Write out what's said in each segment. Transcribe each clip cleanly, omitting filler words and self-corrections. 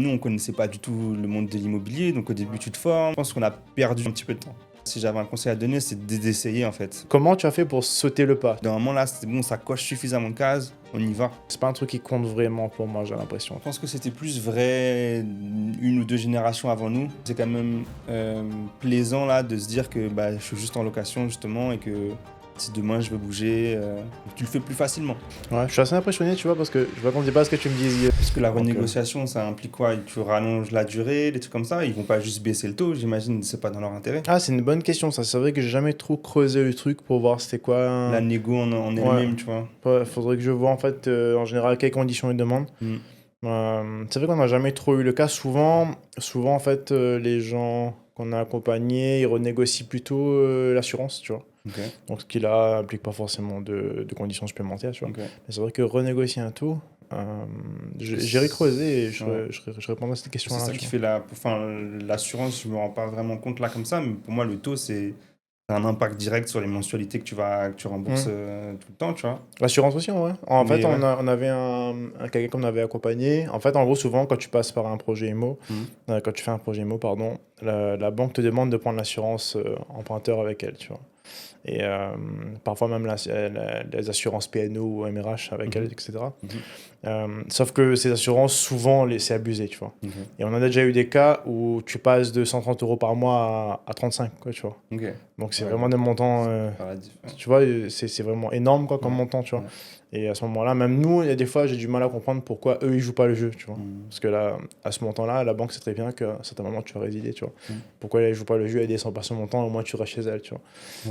nous, on connaissait pas du tout le monde de l'immobilier, donc au début, tu te formes. Je pense qu'on a perdu un petit peu de temps. Si j'avais un conseil à donner, c'est d'essayer en fait. Comment tu as fait pour sauter le pas? D'un moment là, c'est bon, ça coche suffisamment de cases, on y va. C'est pas un truc qui compte vraiment pour moi, j'ai l'impression. Je pense que c'était plus vrai une ou deux générations avant nous. C'est quand même plaisant là de se dire que je suis juste en location justement et que si demain je veux bouger, tu le fais plus facilement. Ouais, je suis assez impressionné, tu vois, parce que je m'attendais pas à ce que tu me dises. Parce que la Donc, renégociation, ça implique quoi? Tu rallonges la durée, des trucs comme ça. Ils vont pas juste baisser le taux, j'imagine, c'est pas dans leur intérêt. Ah, c'est une bonne question, ça. C'est vrai que j'ai jamais trop creusé le truc pour voir c'était quoi. La négo en Ouais. elle-même, tu vois. Ouais, faudrait que je vois en fait en général quelles conditions ils demandent. C'est vrai qu'on n'a jamais trop eu le cas. Souvent en fait, les gens qu'on a accompagnés, ils renégocient plutôt l'assurance, tu vois. Ok. Donc ce qui là implique pas forcément de conditions supplémentaires, tu vois. Ok. Mais c'est vrai que renégocier un taux, j'irai creuser et je répondrai à cette C'est question-là. ça tu qui vois. fait l'assurance, je me rends pas vraiment compte là comme ça, mais pour moi, le taux, c'est un impact direct sur les mensualités que tu rembourses tout le temps, tu vois. L'assurance aussi, en vrai. En Mais fait, ouais. on avait quelqu'un qu'on avait accompagné. En fait, en gros, souvent, quand tu passes par un projet IMO, quand tu fais un projet IMO, pardon, la banque te demande de prendre l'assurance emprunteur avec elle, tu vois. Et parfois même les assurances PNO ou MRH avec elle, etc. Sauf que ces assurances, souvent, c'est abusé, tu vois. Et on a déjà eu des cas où tu passes de 130 euros par mois à 35, quoi, tu vois. Ok. Donc c'est Ouais, vraiment des montants, par la diff, ouais. tu vois, c'est vraiment énorme quoi, comme Ouais. montant, tu vois. Ouais. Et à ce moment-là, même nous, il y a des fois, j'ai du mal à comprendre pourquoi eux, ils jouent pas le jeu, tu vois. Parce que là, à ce montant-là, la banque sait très bien qu'à un certain moment, tu vas résilier, tu vois. Pourquoi elle joue pas le jeu, elle descend pas ce montant, au moins tu restes chez elle, tu vois.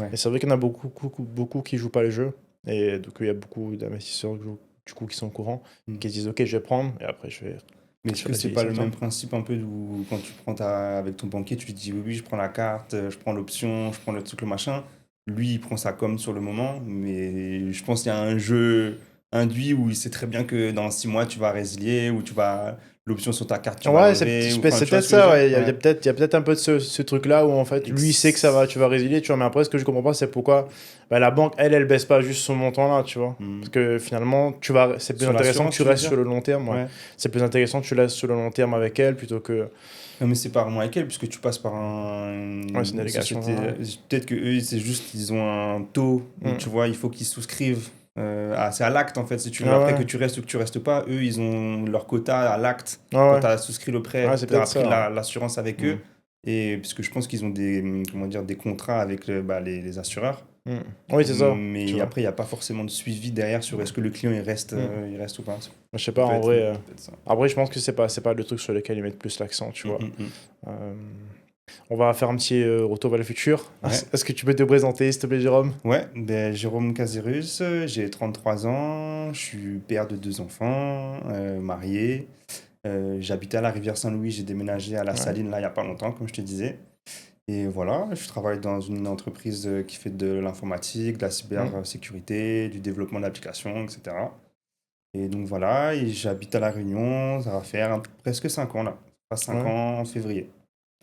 Ouais. Et c'est vrai qu'il y en a beaucoup qui jouent pas le jeu. Et donc, il y a beaucoup d'investisseurs du coup, qui sont au courant, qui se disent, OK, je vais prendre, et après, je vais... Mais est-ce que c'est pas le même principe un peu où quand tu prends avec ton banquier, tu lui dis oui, je prends la carte, je prends l'option, je prends le truc, le machin. Lui, il prend sa com sur le moment, mais je pense qu'il y a un jeu induit où il sait très bien que dans 6 mois, tu vas résilier ou tu vas l'option sur ta carte, tu vas Ouais, l'enlever. c'est Enfin, tu vois peut-être ce que je veux ça, dire? ouais. Ouais. Il y a peut-être un peu de ce truc-là où en fait, lui, il sait que tu vas résilier, tu vois. Mais après, ce que je comprends pas, c'est pourquoi la banque, elle baisse pas juste son montant-là, tu vois. Parce que finalement, c'est plus Sur intéressant que l'assurance, tu tu veux restes dire? sur le long terme, ouais. Ouais. C'est plus intéressant que tu restes sur le long terme avec elle plutôt que. Non, mais c'est pas vraiment avec elle, puisque tu passes par Ouais, c'est une une délégation société. générale. Peut-être que eux, c'est juste qu'ils ont un taux où tu vois, il faut qu'ils souscrivent. C'est à l'acte en fait, si tu veux. Ah Après que ouais. tu restes ou que tu restes pas, eux, ils ont leur quota à l'acte. Ah Quand ouais. tu as souscrit le prêt, Ouais, c'est tu as peut-être pris ça. l'assurance avec eux. Et puisque je pense qu'ils ont comment dire, des contrats avec les assureurs. Oui, c'est ça, tu Mais vois. après, il n'y a pas forcément de suivi derrière sur est-ce que le client il reste ou pas. Je sais Ça pas, peut en être, vrai. peut-être ça. Après, je pense que c'est pas le truc sur lequel ils mettent plus l'accent, tu vois. Hum, hum. Euh, On va faire un petit retour vers le futur. Ouais. Est-ce que tu peux te présenter, s'il te plaît, Jérôme? Ouais, Jérôme Casirus, j'ai 33 ans, je suis père de 2 enfants, marié. J'habitais à la Rivière-Saint-Louis, j'ai déménagé à la Ouais. Saline là il n'y a pas longtemps, comme je te disais. Et voilà, je travaille dans une entreprise qui fait de l'informatique, de la cybersécurité, du développement d'applications, etc. Et donc voilà, et j'habite à La Réunion, ça va faire presque 5 ans là. Ça fera 5 Ouais. ans en février,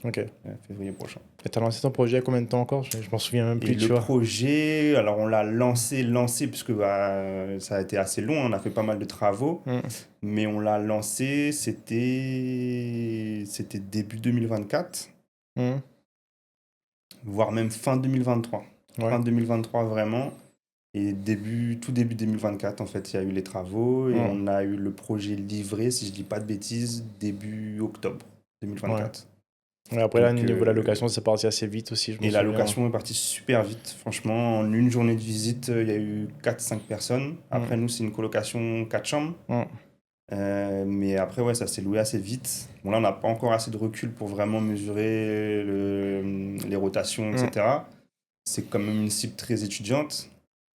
Ok. février prochain. Et t'as lancé ton projet il y a combien de temps encore? Je m'en souviens même Et plus, le tu vois. projet, alors on l'a lancé, puisque ça a été assez long, on a fait pas mal de travaux, mais on l'a lancé, c'était début 2024, voire même fin 2023. Ouais. Fin 2023 vraiment, et tout début 2024, en fait, il y a eu les travaux, et on a eu le projet livré, si je dis pas de bêtises, début octobre Ouais. 2024. Et après, là, au Donc, niveau de la location, c'est parti assez vite aussi, je me et la souviens. location est partie super vite. Franchement, en une journée de visite, il y a eu 4-5 personnes. Après, nous, c'est une colocation 4 chambres. Mais après, ouais, ça s'est loué assez vite. Bon, là, on n'a pas encore assez de recul pour vraiment mesurer les rotations, etc. C'est quand même une cible très étudiante.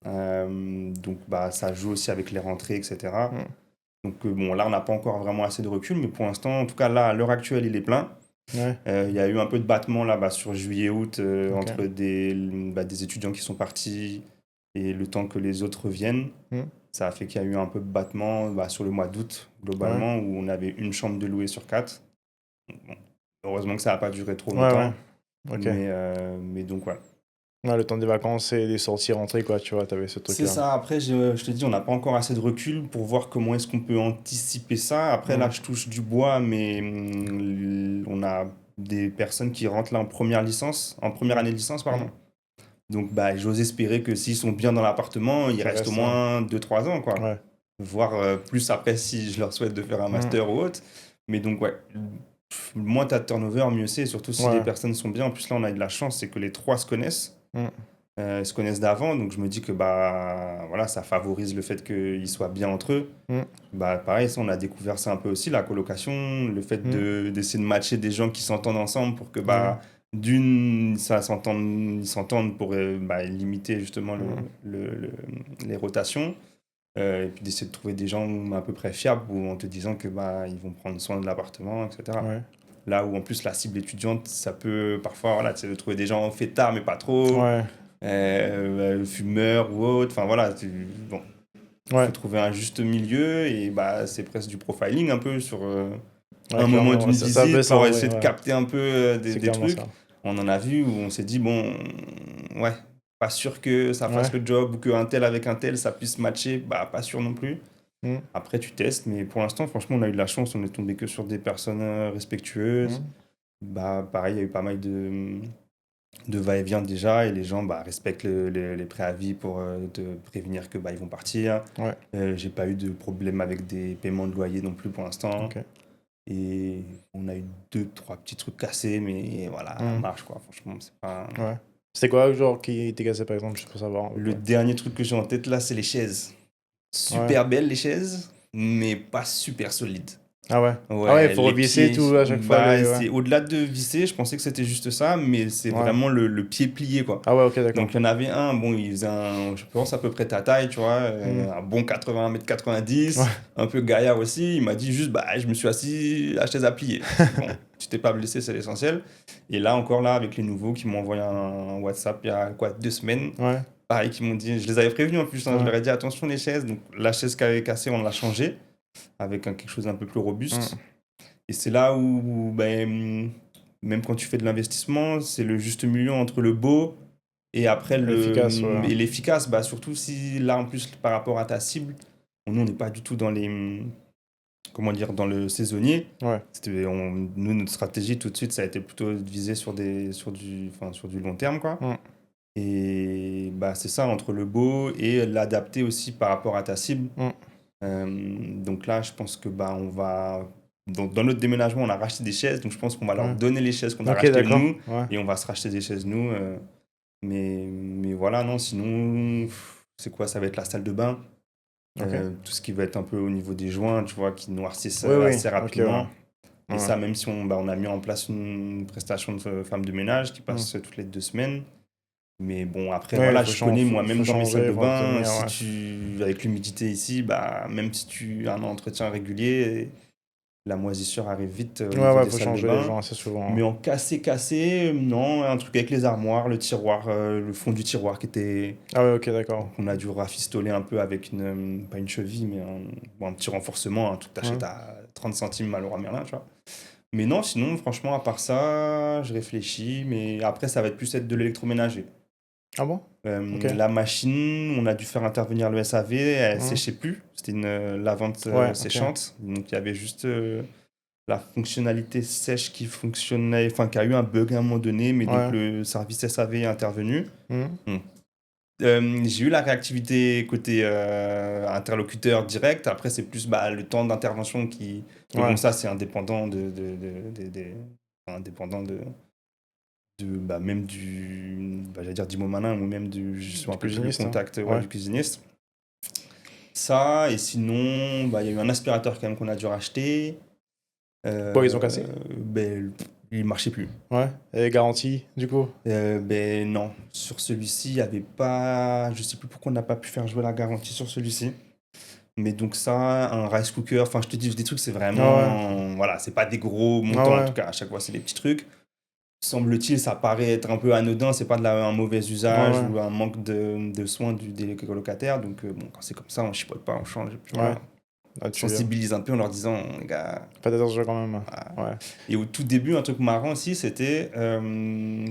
Donc, ça joue aussi avec les rentrées, etc. Donc, bon, là, on n'a pas encore vraiment assez de recul. Mais pour l'instant, en tout cas, là, à l'heure actuelle, il est plein. Ouais. Il y a eu un peu de battement là sur juillet-août Ok. entre des étudiants qui sont partis et le temps que les autres reviennent. Ça a fait qu'il y a eu un peu de battement sur le mois d'août, Ouais. globalement, où on avait une chambre de louée sur 4. Bon, heureusement que ça n'a pas duré trop Ouais, ouais. longtemps. Ok. Mais donc, ouais. Ouais, le temps des vacances et des sorties rentrées, quoi, tu vois, t'avais ce C'est truc-là. ça. Après, je te dis, on n'a pas encore assez de recul pour voir comment est-ce qu'on peut anticiper ça. Après, là, Mm. je touche du bois, mais on a des personnes qui rentrent là en première licence, en première Mm. année de licence, Mm. pardon. Donc, bah, j'ose espérer que s'ils sont bien dans l'appartement, ils Ça restent au reste ça. moins 2 3 ans, quoi. Ouais. Voire plus après si je leur souhaite de faire un Mm. master ou autre. Mais donc, ouais, moins t'as de turnover, mieux c'est. Surtout si les Ouais. personnes sont bien. En plus, là, on a eu de la chance, c'est que les trois se connaissent. Mm. Ils se connaissent d'avant, donc je me dis que bah voilà, ça favorise le fait qu'ils soient bien entre eux. Mm. Bah pareil, ça, on a découvert ça un peu aussi, la colocation, le fait Mm. d'essayer de matcher des gens qui s'entendent ensemble pour que Ouais. bah d'une, ils s'entendent pour bah, limiter justement Mm. les rotations. Et puis d'essayer de trouver des gens à peu près fiables ou en te disant que bah ils vont prendre soin de l'appartement, etc. Ouais. Là où en plus la cible étudiante, ça peut parfois, voilà, tu sais, de trouver des gens fêtards mais pas trop, Ouais. fumeurs ou autre. Enfin voilà, bon, faut Ouais. trouver un juste milieu et bah c'est presque du profiling un peu sur Ouais, un moment clairement. d'une Ça fait visite ça pour en vrai, essayer de ouais. capter un peu C'est des clairement trucs. ça. On en a vu où on s'est dit bon, ouais, pas sûr que ça fasse Ouais. le job ou qu'un tel avec un tel ça puisse matcher, bah pas sûr non plus. Mm. Après tu testes, mais pour l'instant franchement on a eu de la chance, on est tombé que sur des personnes respectueuses. Mm. Bah pareil, il y a eu pas mal de va-et-vient déjà et les gens bah, respectent les préavis pour te prévenir que bah, ils vont partir. Ouais. J'ai pas eu de problème avec des paiements de loyer non plus pour l'instant. Ok. Et on a eu 2 3 petits trucs cassés, mais voilà, ça Mm. marche quoi. Franchement, c'est pas. Ouais. C'était quoi, genre, qui était cassé, par exemple, juste pour savoir, à peu Le près? dernier truc que j'ai en tête là, c'est les chaises. Ouais. Super belles les chaises, mais pas super solides. Ah ouais. Ah ouais, il Ouais, faut les revisser et pieds, tout à chaque fois, bah, les... Ouais. c'est au-delà de visser, je pensais que c'était juste ça, mais c'est Ouais. vraiment le pied plié, quoi. Ah ouais, ok, d'accord. Donc, il y en avait un, bon, il faisait je pense à peu près ta taille, tu vois, Mm. un bon 80 mètres 90, Ouais. un peu gaillard aussi. Il m'a dit juste, bah, je me suis assis, la chaise à plier. Bon, tu t'es pas blessé, c'est l'essentiel. Et là, encore là, avec les nouveaux qui m'ont envoyé un WhatsApp il y a quoi, 2 semaines, Ouais. pareil, qui m'ont dit, je les avais prévenus en plus, hein, je Ouais. leur ai dit, attention les chaises. Donc, la chaise qui avait cassé, on l'a changée avec quelque chose d'un peu plus robuste. Mm. Et c'est là où, ben, même quand tu fais de l'investissement, c'est le juste milieu entre le beau et après Efficace, ouais. et l'efficace. Bah, surtout si là, en plus, par rapport à ta cible, nous, on n'est pas du tout dans comment dire, dans le saisonnier. Ouais. Nous, notre stratégie, tout de suite, ça a été plutôt de viser sur du long terme, quoi. Mm. Et bah, c'est ça, entre le beau et l'adapter aussi par rapport à ta cible. Mm. Donc là, je pense que bah, on va. Dans notre déménagement, on a racheté des chaises, donc je pense qu'on va leur Ouais. donner les chaises qu'on a Ok, rachetées d'accord. nous, Ouais. et on va se racheter des chaises nous. Mais voilà, non, sinon, c'est quoi? Ça va être la salle de bain, Ok. tout ce qui va être un peu au niveau des joints, tu vois, qui noircissent Oui, oui. assez Ok, ouais. rapidement. Et Ouais. ça, même si on a mis en place une prestation de femme de ménage qui Mm. passe toutes les 2 semaines. Mais bon, après, Ouais, voilà, je connais faut moi-même dans mes salles changer, de faut bain, entretenir, si ouais. avec l'humidité ici, bah, même si tu as un entretien régulier, la moisissure arrive vite au Ouais, niveau ouais, des faut salles de changer les bain. gens assez souvent. Mais en cassé, non, un truc avec les armoires, le tiroir, le fond du tiroir qui était. Ah ouais, ok, d'accord. On a dû rafistoler un peu avec pas une cheville, mais un petit renforcement, un truc que Ouais. t'achètes à 30 centimes à Leroy Merlin, tu vois. Mais non, sinon, franchement, à part ça, je réfléchis, mais après, ça va être plus être de l'électroménager. Ah bon? Ok. La machine, on a dû faire intervenir le SAV, elle Mm. séchait plus. C'était une lavante Ouais, ok. séchante. Donc il y avait juste la fonctionnalité sèche qui fonctionnait, enfin qui a eu un bug à un moment donné, mais donc Ouais. le service SAV est intervenu. Mm. Hmm. J'ai eu la réactivité côté interlocuteur direct. Après, c'est plus bah, le temps d'intervention qui. Mais bon, Ouais. ça, c'est indépendant indépendant bah, même bah, j'allais dire du Momanin ou même je suis Du un peu plus le cuisiniste, hein. contact ouais, Ouais. du cuisiniste. Ça, et sinon, bah, il y a eu un aspirateur quand même qu'on a dû racheter. Pourquoi ils ont cassé? Ben, il marchait plus. Ouais. Et garantie, du coup? Ben non, sur celui-ci, il n'y avait pas. Je sais plus pourquoi on n'a pas pu faire jouer la garantie sur celui-ci. Mais donc ça, un rice cooker, enfin je te dis des trucs, c'est Ah ouais. vraiment. Voilà, c'est pas des gros Ah montants en ouais. tout cas, à chaque fois c'est des petits trucs. Semble-t-il, ça paraît être un peu anodin, c'est pas un mauvais Ouais, usage ouais. ou un manque de soins des colocataires. Donc bon, quand c'est comme ça, on chipote pas, on change. Et puis Ouais. voilà. sensibilise un peu en leur disant, les gars... Faites attention quand même. Ouais. Et au tout début, un truc marrant aussi, c'était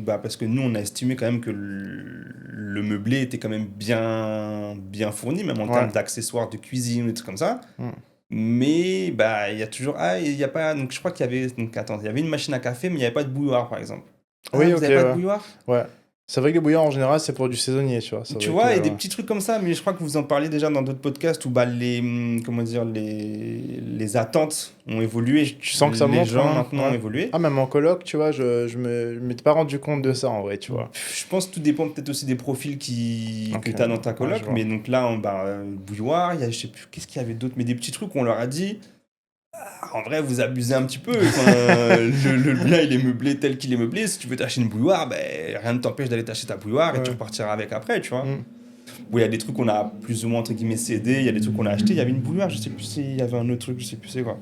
parce que nous, on a estimé quand même que le meublé était quand même bien fourni, même en termes d'accessoires de cuisine, des trucs comme ça. Mais il y a toujours... Ah, il y a pas... Donc je crois qu'il y avait... Donc attends, il y avait une machine à café, mais il n'y avait pas de bouilloire, par exemple. Oui, vous n'avez pas de bouilloire? Ouais. C'est vrai que les bouillards, en général, c'est pour du saisonnier, tu vois. Tu vois, et des petits trucs comme ça, mais je crois que vous en parlez déjà dans d'autres podcasts où comment dire, les attentes ont évolué. Tu sens que ça monte. Les gens maintenant ont évolué. Ah, même en coloc, tu vois, je m'étais pas rendu compte de ça en vrai, tu vois. Je pense que tout dépend peut-être aussi des profils que tu as dans ta coloc. Mais donc là, bouilloire, je sais plus, qu'est-ce qu'il y avait d'autre, mais des petits trucs où on leur a dit. En vrai, vous abusez un petit peu. Le bien, il est meublé tel qu'il est meublé. Si tu veux t'acheter une bouilloire, rien ne t'empêche d'aller t'acheter ta bouilloire et tu repartiras avec après, tu vois. Bon, il y a des trucs qu'on a plus ou moins, entre guillemets, cédé. Il y a des trucs qu'on a acheté. Il y avait une bouilloire, je sais plus s'il y avait un autre truc, je sais plus c'est quoi.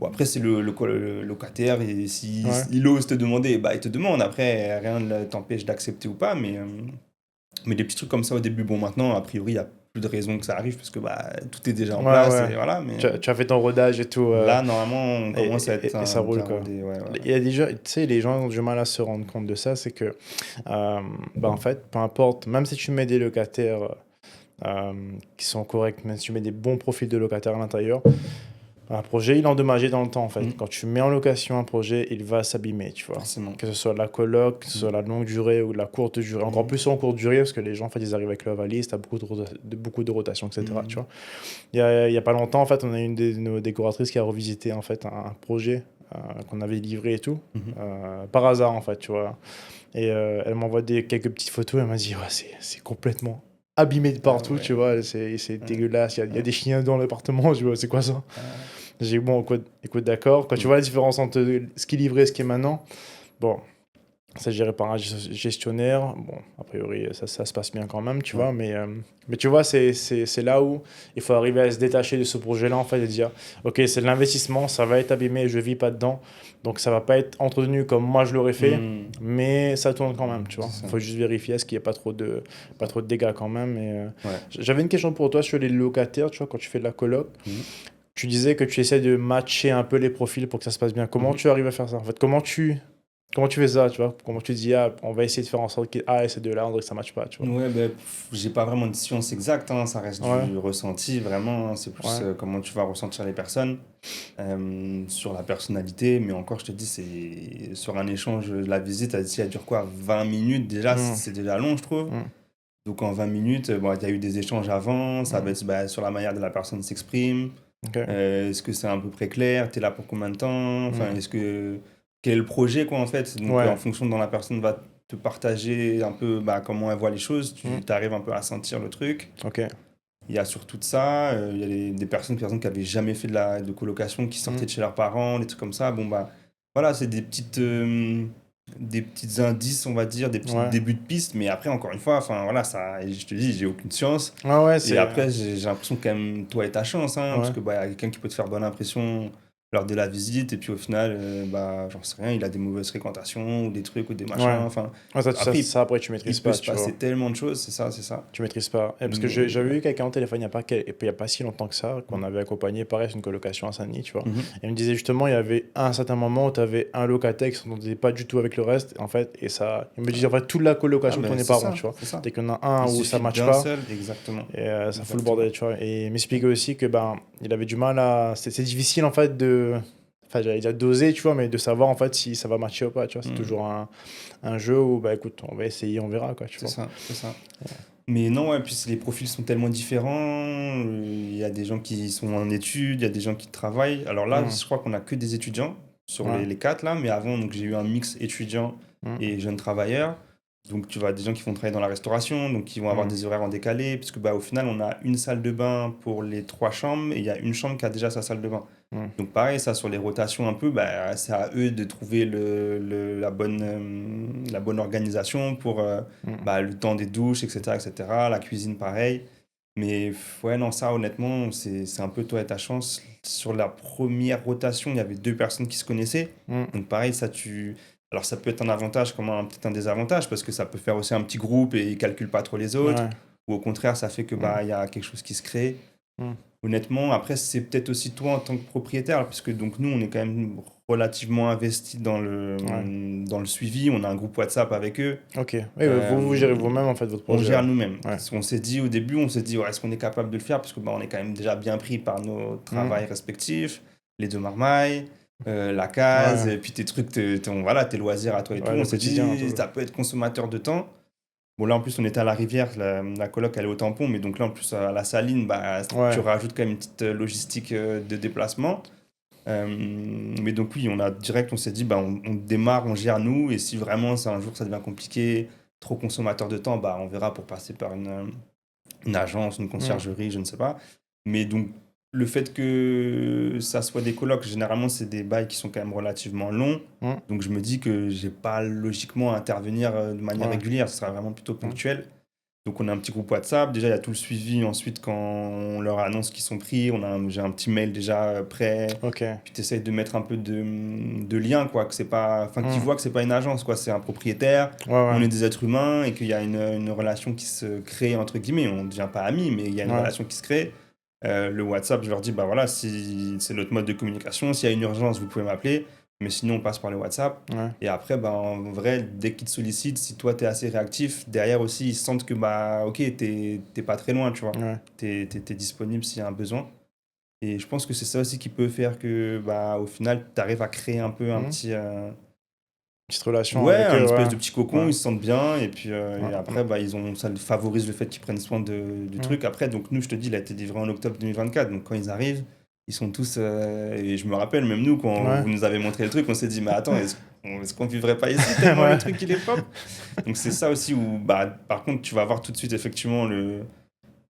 Bon, après, c'est le locataire. Et s'il ose te demander, il te demande. Après, rien ne t'empêche d'accepter ou pas. Mais des petits trucs comme ça au début, bon, maintenant, a priori, il y a plus de raison que ça arrive parce que tout est déjà en place. Et voilà, mais... tu as fait ton rodage et tout. Là, normalement, on commence à être... Et ça roule, quoi. Il y a des gens, tu sais, les gens ont du mal à se rendre compte de ça, c'est que, en fait, peu importe, même si tu mets des locataires qui sont corrects, même si tu mets des bons profils de locataires à l'intérieur, un projet, il est endommagé dans le temps, en fait. Quand tu mets en location un projet, il va s'abîmer, tu vois. Forcément. Que ce soit la coloc, que ce soit la longue durée ou la courte durée. Encore plus en courte durée, parce que les gens, en fait, ils arrivent avec leur valise, tu as beaucoup de rotation, etc. Tu vois. Il y a pas longtemps, en fait, on a une de nos décoratrices qui a revisité, en fait, un projet qu'on avait livré et tout, par hasard, en fait, tu vois. Et elle m'envoie quelques petites photos, elle m'a dit, c'est complètement abîmé de partout, tu vois, c'est dégueulasse, il y a des chiens dans l'appartement, tu vois, c'est quoi ça? J'ai dit, bon, écoute, d'accord. Quand tu vois la différence entre ce qui est livré et ce qui est maintenant, bon, c'est géré par un gestionnaire. Bon, a priori, ça se passe bien quand même, tu vois. Mais tu vois, c'est là où il faut arriver à se détacher de ce projet-là, en fait, et dire, OK, c'est de l'investissement, ça va être abîmé, je ne vis pas dedans. Donc, ça ne va pas être entretenu comme moi, je l'aurais fait. Mais ça tourne quand même, tu vois. Il faut juste vérifier est-ce qu'il n'y a pas trop de dégâts quand même. Et, j'avais une question pour toi sur les locataires, tu vois, quand tu fais de la coloc. Tu disais que tu essaies de matcher un peu les profils pour que ça se passe bien. Comment tu arrives à faire ça? En fait, comment tu fais ça, tu vois? Comment tu dis, on va essayer de faire en sorte que ces deux-là, on dirait que ça ne matche pas, tu vois? Ouais, j'ai pas vraiment de science exacte, hein. Ça reste du ressenti, vraiment. C'est plus comment tu vas ressentir les personnes, sur la personnalité. Mais encore, je te dis, c'est sur un échange, la visite, elle dure quoi? 20 minutes déjà, c'est déjà long, je trouve. Donc en 20 minutes, il y a eu des échanges avant, ça va être sur la manière dont la personne s'exprime. Est-ce que c'est à peu près clair? Tu es là pour combien de temps? Enfin, quel est le projet, quoi, en fait? Donc, en fonction de dont la personne va te partager un peu comment elle voit les choses, tu arrives un peu à sentir le truc. Il y a surtout de ça. Il y a des personnes qui n'avaient jamais fait de colocation, qui sortaient de chez leurs parents, des trucs comme ça. Bon, voilà, c'est des petits indices, on va dire, des petits débuts de piste. Mais après, encore une fois, voilà, ça, je te dis, j'ai aucune science. Et après, j'ai l'impression quand même, toi et ta chance, hein, parce que y a quelqu'un qui peut te faire bonne impression lors de la visite, et puis au final, j'en sais rien, il a des mauvaises fréquentations, ou des trucs, ou des machins. Enfin, après, tu maîtrises pas. Il peut se passer tellement de choses, c'est ça. Tu maîtrises pas. Parce que j'avais eu quelqu'un au téléphone il y a pas si longtemps que ça, qu'on avait accompagné, pareil, c'est une colocation à Saint-Denis, tu vois. Et il me disait justement, il y avait un certain moment où tu avais un locataire qui ne s'entendait pas du tout avec le reste, en fait, et ça, il me disait, en fait, toute la colocation tournait pas rond, tu vois. Dès qu'il y en a un où ça ne matche pas, exactement. Et ça fout le bordel, tu vois. Et il m'expliquait aussi que il avait du mal à. C'est difficile, en fait, enfin, j'allais dire doser, tu vois, mais de savoir, en fait, si ça va matcher ou pas, tu vois. C'est toujours un jeu où, écoute, on va essayer, on verra, quoi, tu vois. C'est ça. Mais non, puis les profils sont tellement différents. Il y a des gens qui sont en études, il y a des gens qui travaillent. Alors là, je crois qu'on a que des étudiants sur les 4, là. Mais avant, donc, j'ai eu un mix étudiants et jeunes travailleurs. Donc, tu vois, des gens qui vont travailler dans la restauration, donc qui vont avoir des horaires en décalé, puisque au final, on a une salle de bain pour les 3 chambres, et il y a une chambre qui a déjà sa salle de bain. Donc, pareil, ça, sur les rotations un peu, c'est à eux de trouver la bonne organisation pour le temps des douches, etc., etc. La cuisine, pareil. Mais non, ça, honnêtement, c'est un peu toi et ta chance. Sur la première rotation, il y avait 2 personnes qui se connaissaient. Donc, pareil, ça, Alors, ça peut être un avantage comme peut-être un désavantage, parce que ça peut faire aussi un petit groupe et ils ne calculent pas trop les autres. Ou au contraire, ça fait que y a quelque chose qui se crée. Honnêtement, après, c'est peut-être aussi toi en tant que propriétaire, parce que donc nous, on est quand même relativement investi Ouais. dans le suivi. On a un groupe WhatsApp avec eux. Ok. Oui, vous Euh, gérez vous-même en fait votre on projet. gère Ouais. nous-mêmes. Ouais. On s'est dit au début, on s'est dit, ouais, est-ce qu'on est capable de le faire? Parce que bah, on est quand même déjà bien pris par nos travails Mm. respectifs, les deux marmailles, la case, Ouais. et puis tes trucs, voilà, tes loisirs à toi et tout. Ouais, On le s'est quotidien, dit, tout. ça peut être consommateur de temps. Bon, là, en plus, on était à la rivière, la coloc, elle est au tampon, mais donc là, en plus, à la saline, bah, tu Ouais. rajoutes quand même une petite logistique de déplacement. Mais donc, oui, on s'est dit, bah, on démarre, on gère nous, et si vraiment, c'est un jour, ça devient compliqué, trop consommateur de temps, bah, on verra pour passer par une agence, une Mm. conciergerie, je ne sais pas. Mais donc, le fait que ça soit des colocs, généralement, c'est des bails qui sont quand même relativement longs. Mm. Donc, je me dis que j'ai pas logiquement à intervenir de manière Ouais. régulière. Ce sera vraiment plutôt Mm. ponctuel. Donc, on a un petit groupe WhatsApp. Déjà, il y a tout le suivi. Ensuite, quand on leur annonce qu'ils sont pris, j'ai un petit mail déjà prêt. Ok. Puis, tu essayes de mettre un peu de lien, quoi. Que c'est pas, enfin, qu'ils Mm. voient que c'est pas une agence, quoi. C'est un propriétaire. Ouais, On ouais. est des êtres humains et qu'il y a une relation qui se crée, entre guillemets. On ne devient pas amis, mais il y a une Ouais. relation qui se crée. Le WhatsApp, je leur dis, bah voilà, si c'est notre mode de communication, s'il y a une urgence, vous pouvez m'appeler. Mais sinon, on passe par le WhatsApp. Ouais. Et après, bah, en vrai, dès qu'ils te sollicitent, si toi, tu es assez réactif, derrière aussi, ils sentent que, bah, ok, t'es pas très loin, tu vois. Ouais. T'es disponible s'il y a un besoin. Et je pense que c'est ça aussi qui peut faire que, bah, au final, tu arrives à créer un peu un Mm. petit, Petite relation ouais, avec un eux, espèce ouais. de petit cocon, Ouais. ils se sentent bien, Ouais. et après, bah, ça favorise le fait qu'ils prennent soin du Mm. truc. Après, donc nous, je te dis, il a été livré en octobre 2024, donc quand ils arrivent, ils sont tous, et je me rappelle, même nous, quand Ouais. vous nous avez montré le truc, on s'est dit, mais attends, est-ce qu'on vivrait pas ici tellement le Ouais. truc, il est propre? Donc c'est ça aussi où, bah, par contre, tu vas voir tout de suite, effectivement,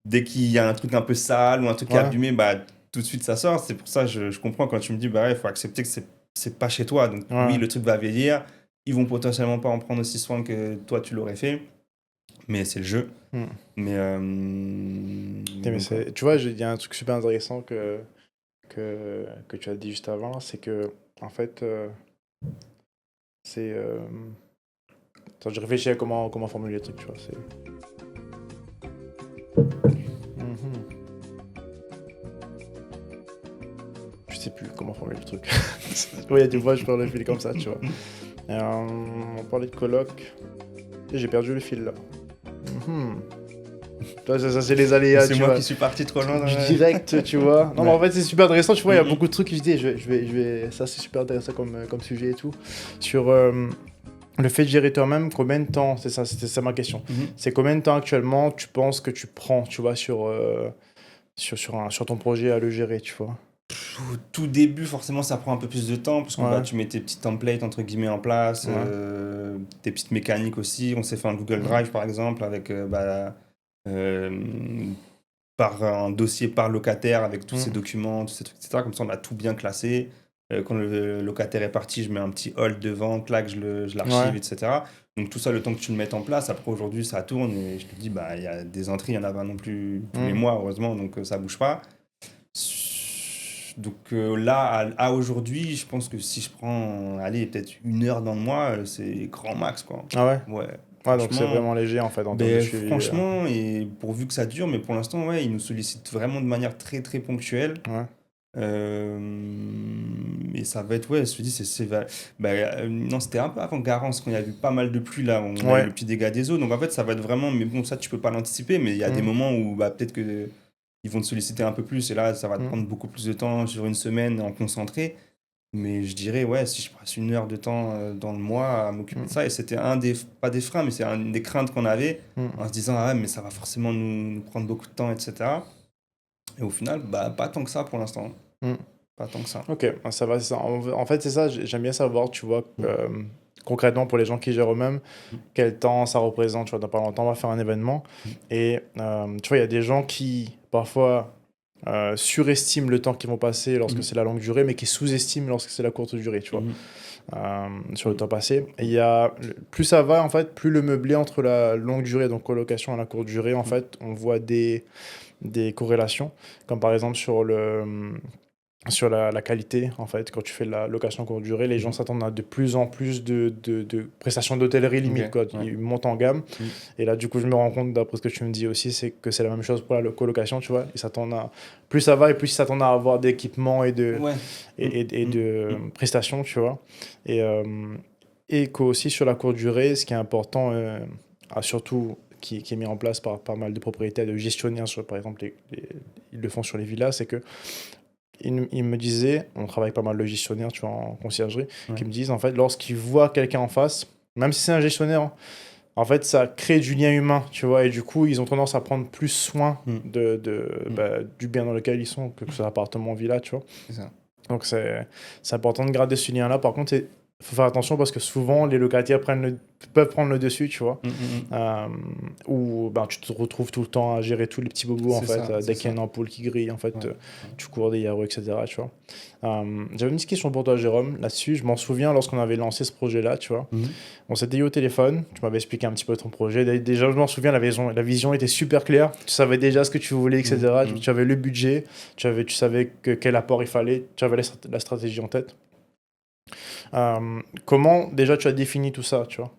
dès qu'il y a un truc un peu sale ou un truc qui est Ouais. abîmé, bah, tout de suite, ça sort. C'est pour ça, je comprends quand tu me dis, bah, il faut accepter que c'est pas chez toi. Donc oui, Ouais. le truc va vieillir. Ils vont potentiellement pas en prendre aussi soin que toi tu l'aurais fait, mais c'est le jeu. Mm. Mais Mais donc, ouais. tu vois, il y a un truc super intéressant que tu as dit juste avant, c'est que, en fait, c'est. Attends, je réfléchis à comment formuler le truc, tu vois. Mhm. Je sais plus comment formuler le truc. Oui, il y a des fois, je perds le fil comme ça, tu vois. On parlait de coloc. Et j'ai perdu le fil là. Mhm. Toi, ça c'est les aléas, C'est tu moi vois. qui suis parti trop loin. Du direct, tu vois. Non, mais en Ouais. fait, c'est super intéressant, tu vois. Il y a Mhm. beaucoup de trucs que je dis, ça, c'est super intéressant comme sujet et tout. Sur le fait de gérer toi-même, combien de temps, c'était ça ma question. Mhm. C'est combien de temps actuellement tu penses que tu prends, tu vois, sur ton projet à le gérer, tu vois. Au tout début, forcément, ça prend un peu plus de temps parce que bah, Ouais, tu mets tes petits templates entre guillemets en place, ouais. tes petites mécaniques aussi. On s'est fait un Google Mm. Drive par exemple avec euh, par un dossier par locataire avec tous ces Mm. documents, tous ces trucs, etc. Comme ça, on a tout bien classé. Quand le locataire est parti, je mets un petit hold devant, clac, je l'archive, Ouais. etc. Donc tout ça, le temps que tu le mettes en place. Après, aujourd'hui, ça tourne et je te dis, bah, il y a des entrées, il y en a pas non plus tous les Mm. mois, heureusement, donc ça bouge pas. Donc là, à aujourd'hui, je pense que si je prends, allez, peut-être 1 heure dans le mois, c'est grand max, quoi. Ah ouais? Ouais, Ouais, donc c'est franchement. vraiment léger en fait en termes de Ben, suivi. franchement, et pourvu que ça dure, mais pour l'instant, ouais, ils nous sollicitent vraiment de manière très très ponctuelle. Ouais. Euh, et ça va être, ouais, je te dis, non, c'était un peu avant Garance, quand il y a eu pas mal de pluie, là, on a eu Ouais. le petit dégât des eaux. Donc en fait, ça va être vraiment, mais bon, ça, tu peux pas l'anticiper, mais il y a des Mm. moments où bah, peut-être que ils vont te solliciter un peu plus, et là, ça va te Mm. prendre beaucoup plus de temps sur une semaine en concentré. Mais je dirais, ouais, si je passe 1 heure de temps dans le mois à m'occuper de Mm. ça, et c'était pas des freins, mais c'est une des craintes qu'on avait, Mm. en se disant, ah ouais, mais ça va forcément nous prendre beaucoup de temps, etc. Et au final, bah, pas tant que ça pour l'instant. Mm. Pas tant que ça. Ok, bah, ça va, c'est ça. En fait, c'est ça, j'aime bien savoir, tu vois, Mm. concrètement pour les gens qui gèrent eux-mêmes, Mm. quel temps ça représente, tu vois, dans pas longtemps, on va faire un événement. Mm. Et tu vois, il y a des gens qui, parfois, surestiment le temps qu'ils vont passer lorsque Mhm. c'est la longue durée, mais qui sous-estiment lorsque c'est la courte durée, tu vois, Mhm. sur le temps passé. Et plus ça va, en fait, plus le meublé entre la longue durée, donc colocation, et la courte durée, en fait, on voit des corrélations, comme par exemple sur sur la qualité, en fait, quand tu fais de la location courte durée, les gens s'attendent à de plus en plus de prestations d'hôtellerie limite, quoi. Ouais. Ils montent en gamme. Et là, du coup, je me rends compte, d'après ce que tu me dis aussi, c'est que c'est la même chose pour la colocation, tu vois. Ils s'attendent à... Plus ça va et plus ils s'attendent à avoir d'équipements et Ouais. et de prestations, tu vois. Et, et qu'aussi sur la courte durée, ce qui est important, surtout qui est mis en place par pas mal de propriétaires, de gestionnaires, par exemple, ils le font sur les villas, c'est que il me disait, on travaille pas mal de gestionnaires, tu vois, en conciergerie, qui me disent, en fait, lorsqu'ils voient quelqu'un en face, même si c'est un gestionnaire, hein, en fait, ça crée du lien humain, tu vois, et du coup, ils ont tendance à prendre plus soin du bien dans lequel ils sont, que ce soit appartement, villa, tu vois. C'est ça. Donc, c'est important de garder ce lien-là. Par contre, il faut faire attention parce que souvent, les locataires peuvent prendre le dessus, tu vois. Ou ben, tu te retrouves tout le temps à gérer tous les petits bobos, en fait. Dès qu'il y a une ampoule qui grille, en fait, tu cours des yards, etc., tu vois. J'avais une petite question pour toi, Jérôme, là-dessus. Je m'en souviens lorsqu'on avait lancé ce projet-là, tu vois. On s'était eu au téléphone, tu m'avais expliqué un petit peu ton projet. Déjà, je m'en souviens, la vision était super claire. Tu savais déjà ce que tu voulais, etc. Tu avais le budget, tu savais quel apport il fallait, tu avais la stratégie en tête. Comment déjà tu as défini tout ça, tu vois?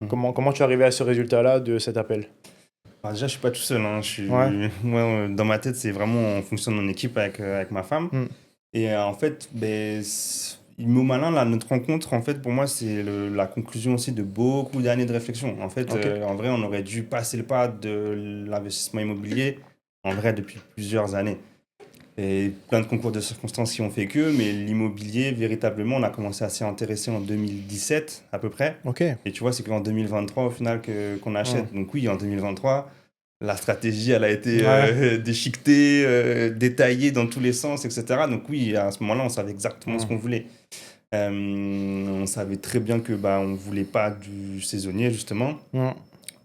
Comment tu es arrivé à ce résultat-là de cet appel? Alors déjà, je suis pas tout seul. Hein. Ouais. Moi, dans ma tête, c'est vraiment en fonction de mon équipe avec ma femme. Et en fait, Immo Malin, là, notre rencontre, en fait, pour moi, c'est la conclusion aussi de beaucoup d'années de réflexion. En fait, Ok. en vrai, on aurait dû passer le pas de l'investissement immobilier, en vrai, depuis plusieurs années. Et plein de concours de circonstances qui ont fait que, mais l'immobilier, véritablement, on a commencé à s'y intéresser en 2017, à peu près. Ok. Et tu vois, c'est qu'en 2023, au final, qu'on achète. Donc oui, en 2023, la stratégie, elle a été déchiquetée, détaillée dans tous les sens, etc. Donc oui, à ce moment-là, on savait exactement ce qu'on voulait. On savait très bien que on voulait pas du saisonnier, justement.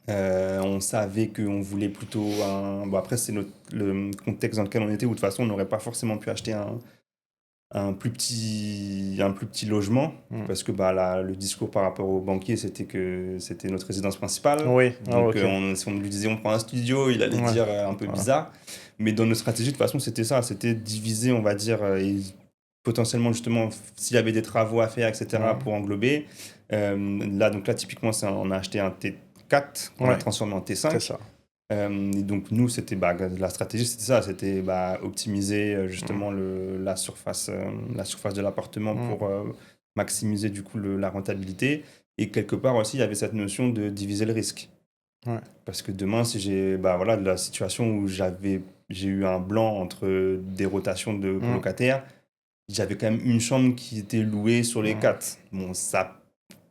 On savait qu'on voulait plutôt un... Bon, après, c'est le contexte dans lequel on était, où de toute façon, on n'aurait pas forcément pu acheter un plus petit logement, parce que le discours par rapport au banquier, c'était que c'était notre résidence principale. Oui. Donc, Ok. si on lui disait on prend un studio, il allait Ouais. dire un peu bizarre. Mais dans nos stratégies, de toute façon, c'était ça. C'était diviser, on va dire, et potentiellement, justement, s'il y avait des travaux à faire, etc., pour englober. Donc là, typiquement, on a acheté un T4 qu'on a transformé en T5. C'est ça. Et donc nous, c'était la stratégie, c'était ça, c'était optimiser justement la surface de l'appartement pour maximiser du coup la rentabilité. Et quelque part aussi, il y avait cette notion de diviser le risque. Parce que demain, si j'ai de la situation où j'ai eu un blanc entre des rotations de colocataires, j'avais quand même une chambre qui était louée sur les 4. Bon, ça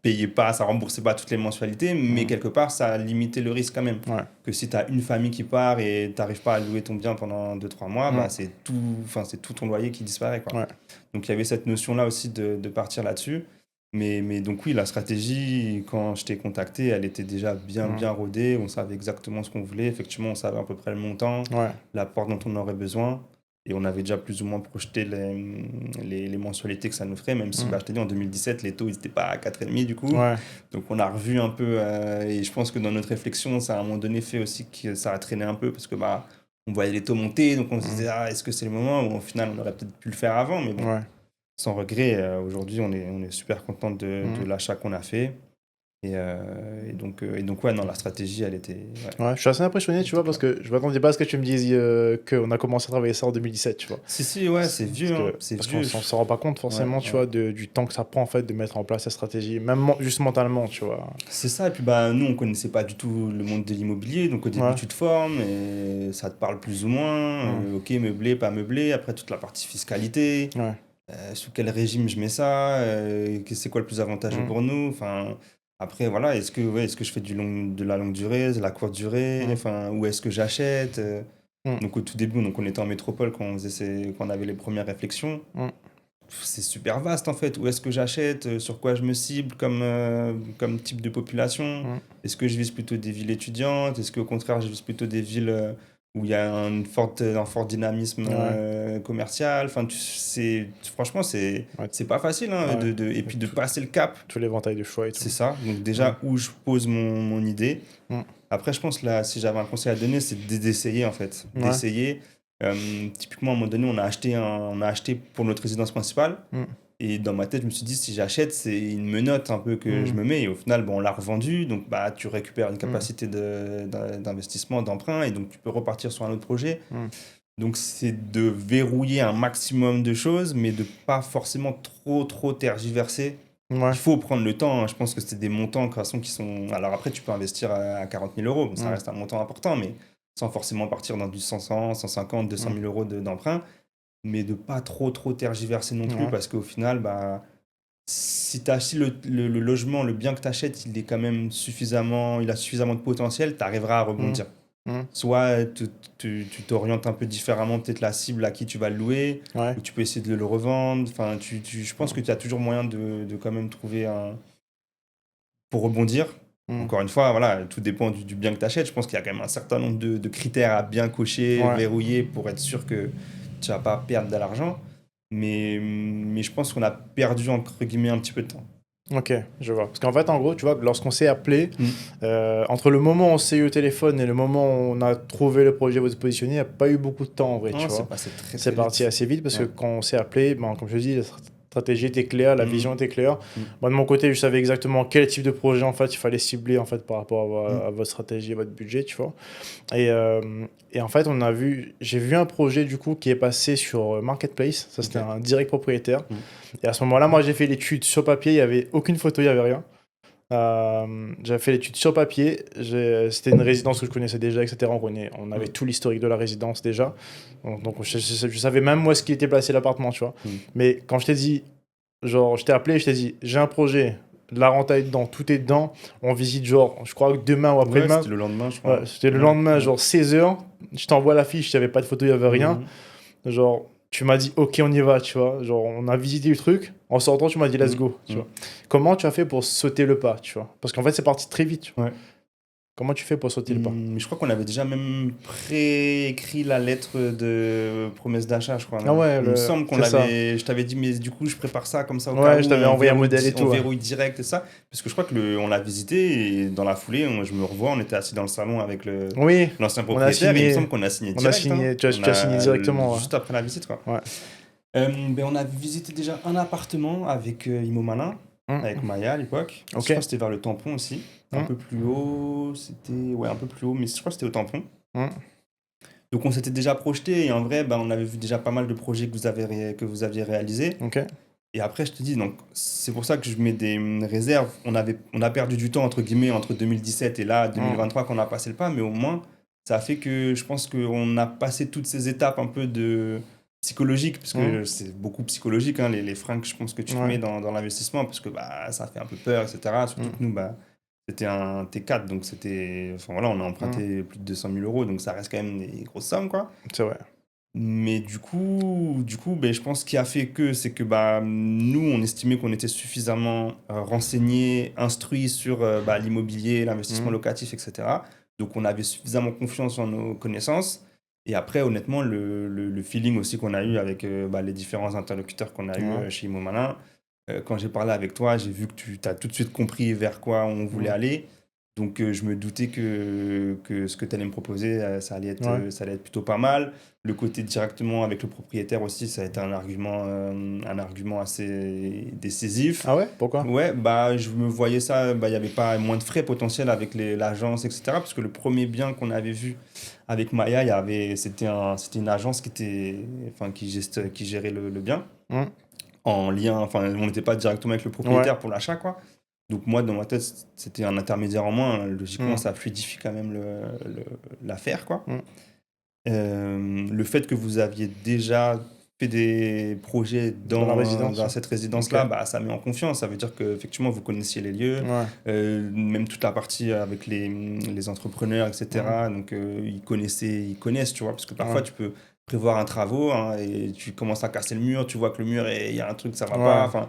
payait pas, ça remboursait pas toutes les mensualités, mais quelque part, ça limitait le risque quand même. Que si tu as une famille qui part et tu n'arrives pas à louer ton bien pendant 2-3 mois, c'est tout ton loyer qui disparaît, quoi. Donc il y avait cette notion-là aussi de partir là-dessus. Mais donc oui, la stratégie, quand je t'ai contacté, elle était déjà bien rodée. On savait exactement ce qu'on voulait. Effectivement, on savait à peu près le montant, l'apport dont on aurait besoin. Et on avait déjà plus ou moins projeté les mensualités que ça nous ferait, même si, je t'ai dit, en 2017, les taux, ils n'étaient pas à 4,5 du coup. Donc on a revu un peu, et je pense que dans notre réflexion, ça a à un moment donné fait aussi que ça a traîné un peu, parce que on voyait les taux monter, donc on se disait, est-ce que c'est le moment? Ou au final, on aurait peut-être pu le faire avant, mais bon, sans regret, aujourd'hui, on est super content de l'achat qu'on a fait. Et donc, non, la stratégie, elle était... je suis assez impressionné, tu vois, parce que je m'attendais pas à ce que tu me dises qu'on a commencé à travailler ça en 2017, tu vois. Si, ouais, c'est vieux. Parce qu'on s'en rend pas compte forcément, tu vois, du temps que ça prend, en fait, de mettre en place cette stratégie, même juste mentalement, tu vois. C'est ça, et puis nous, on connaissait pas du tout le monde de l'immobilier, donc au début, tu te formes, et ça te parle plus ou moins. Ok, meublé, pas meublé, après toute la partie fiscalité. Sous quel régime je mets ça, c'est quoi le plus avantageux pour nous, enfin... Après, voilà, est-ce que je fais de la longue durée, de la courte durée, enfin, où est-ce que j'achète Donc au tout début, on était en métropole quand on avait les premières réflexions. C'est super vaste en fait. Où est-ce que j'achète, sur quoi je me cible comme type de population. Est-ce que je vise plutôt des villes étudiantes? Est-ce qu'au contraire, je vise plutôt des villes où il y a un fort dynamisme commercial? Enfin, franchement, c'est pas facile. Hein, et puis de passer le cap. Tout l'éventail de choix et tout. C'est ça. Donc déjà, où je pose mon idée. Après, je pense, là, si j'avais un conseil à donner, c'est d'essayer en fait. D'essayer. Typiquement, à un moment donné, on a acheté pour notre résidence principale. Et dans ma tête, je me suis dit, si j'achète, c'est une menotte un peu que je me mets. Et au final, bon, on l'a revendu. Donc, bah, tu récupères une capacité d'investissement, d'emprunt. Et donc, tu peux repartir sur un autre projet. Donc, c'est de verrouiller un maximum de choses, mais de pas forcément trop tergiverser. Ouais. Il faut prendre le temps. Je pense que c'est des montants de toute façon qui sont. Alors après, tu peux investir à 40 000 euros. Bon, ça reste un montant important, mais sans forcément partir dans du 100, 150, 200 000 euros d'emprunt. Mais de pas trop tergiverser non plus, parce qu'au final, bah, si le logement, le bien que tu achètes, il a suffisamment de potentiel, tu arriveras à rebondir. Soit tu t'orientes un peu différemment, peut-être la cible à qui tu vas le louer, ou tu peux essayer de le revendre. Enfin, je pense que tu as toujours moyen de quand même trouver pour rebondir. Encore une fois, voilà, tout dépend du bien que tu achètes. Je pense qu'il y a quand même un certain nombre de critères à bien cocher, verrouiller, pour être sûr que tu vas pas perdre de l'argent. Mais je pense qu'on a perdu, entre guillemets, un petit peu de temps. Ok, je vois. Parce qu'en fait, en gros, tu vois, lorsqu'on s'est appelé, entre le moment où on s'est eu au téléphone et le moment où on a trouvé le projet à votre positionner, il n'y a pas eu beaucoup de temps en vrai, tu vois. C'est parti assez vite parce que quand on s'est appelé, ben, comme je te dis, la stratégie était claire, la vision était claire. Moi, de mon côté, je savais exactement quel type de projet en fait il fallait cibler en fait par rapport à votre stratégie, à votre budget, tu vois. Et en fait, j'ai vu un projet du coup qui est passé sur Marketplace. Ça, c'était un direct propriétaire. Et à ce moment-là, moi, j'ai fait l'étude sur papier. Il n'y avait aucune photo, il n'y avait rien. J'avais fait l'étude sur papier. C'était une résidence que je connaissais déjà, etc. On avait tout l'historique de la résidence déjà. Donc je savais même moi ce qui était placé l'appartement, tu vois. Mais quand je t'ai dit, genre, je t'ai appelé, je t'ai dit, j'ai un projet. La renta est dedans, tout est dedans. On visite, genre, je crois que demain ou après-demain. C'était le lendemain, je crois. Ouais, c'était le lendemain, genre 16h. Je t'envoie la fiche, il n'y avait pas de photo, il n'y avait rien. Genre, tu m'as dit, ok, on y va, tu vois. Genre, on a visité le truc. En sortant, tu m'as dit, let's go, tu vois. Comment tu as fait pour sauter le pas, tu vois? Parce qu'en fait, c'est parti très vite, tu vois. Comment tu fais pour sauter le pas? Je crois qu'on avait déjà même préécrit la lettre de promesse d'achat, je crois. Ah ouais, il me semble qu'on l'avait. Je t'avais dit, mais du coup, je prépare ça comme ça au cas où. Je t'avais envoyé un modèle et tout. On verrouille direct et ça. Parce que je crois que on l'a visité et dans la foulée, je me revois, on était assis dans le salon avec l'ancien propriétaire. Et il me semble qu'on a signé direct. Tu as signé directement. Juste après la visite, quoi. Ouais. On a visité déjà un appartement avec Imo Malin, avec Maya à l'époque. Je crois que c'était vers le Tampon aussi. Un peu plus haut, un peu plus haut, mais je crois que c'était au Tampon. Donc on s'était déjà projeté et en vrai, on avait vu déjà pas mal de projets que vous aviez réalisés. Et après, je te dis, donc c'est pour ça que je mets des réserves. On a perdu du temps, entre guillemets, entre 2017 et là, 2023, qu'on a passé le pas, mais au moins, ça a fait que je pense qu'on a passé toutes ces étapes un peu de psychologique, parce que c'est beaucoup psychologique, hein, les freins que je pense que tu te mets dans l'investissement, parce que ça fait un peu peur, etc. Surtout que nous, c'était un T4, donc on a emprunté plus de 200 000 euros, donc ça reste quand même des grosses sommes, quoi. C'est vrai. Mais du coup je pense qu'il a fait c'est que nous, on estimait qu'on était suffisamment renseignés, instruits sur l'immobilier, l'investissement locatif, etc. Donc on avait suffisamment confiance en nos connaissances. Et après, honnêtement, le feeling aussi qu'on a eu avec les différents interlocuteurs qu'on a eu chez Imo Malin, quand j'ai parlé avec toi, j'ai vu que tu as tout de suite compris vers quoi on voulait aller. Donc je me doutais que ce que tu allais me proposer, ça allait être plutôt pas mal. Le côté directement avec le propriétaire aussi, ça a été un argument assez décisif. Ah ouais? Pourquoi? Ouais, je me voyais ça, il n'y avait pas moins de frais potentiels avec l'agence, etc. Parce que le premier bien qu'on avait vu avec Maya, c'était une agence qui gérait le bien. En lien, on n'était pas directement avec le propriétaire pour l'achat, quoi. Donc moi, dans ma tête, c'était un intermédiaire en moins. Logiquement, ça fluidifie quand même l'affaire, quoi. Le fait que vous aviez déjà fait des projets dans cette résidence-là, ça met en confiance. Ça veut dire qu'effectivement, vous connaissiez les lieux, même toute la partie avec les entrepreneurs, etc. Donc, ils connaissent, tu vois, parce que parfois, tu peux prévoir un travaux et tu commences à casser le mur, tu vois que le mur, il y a un truc, ça va pas. Enfin,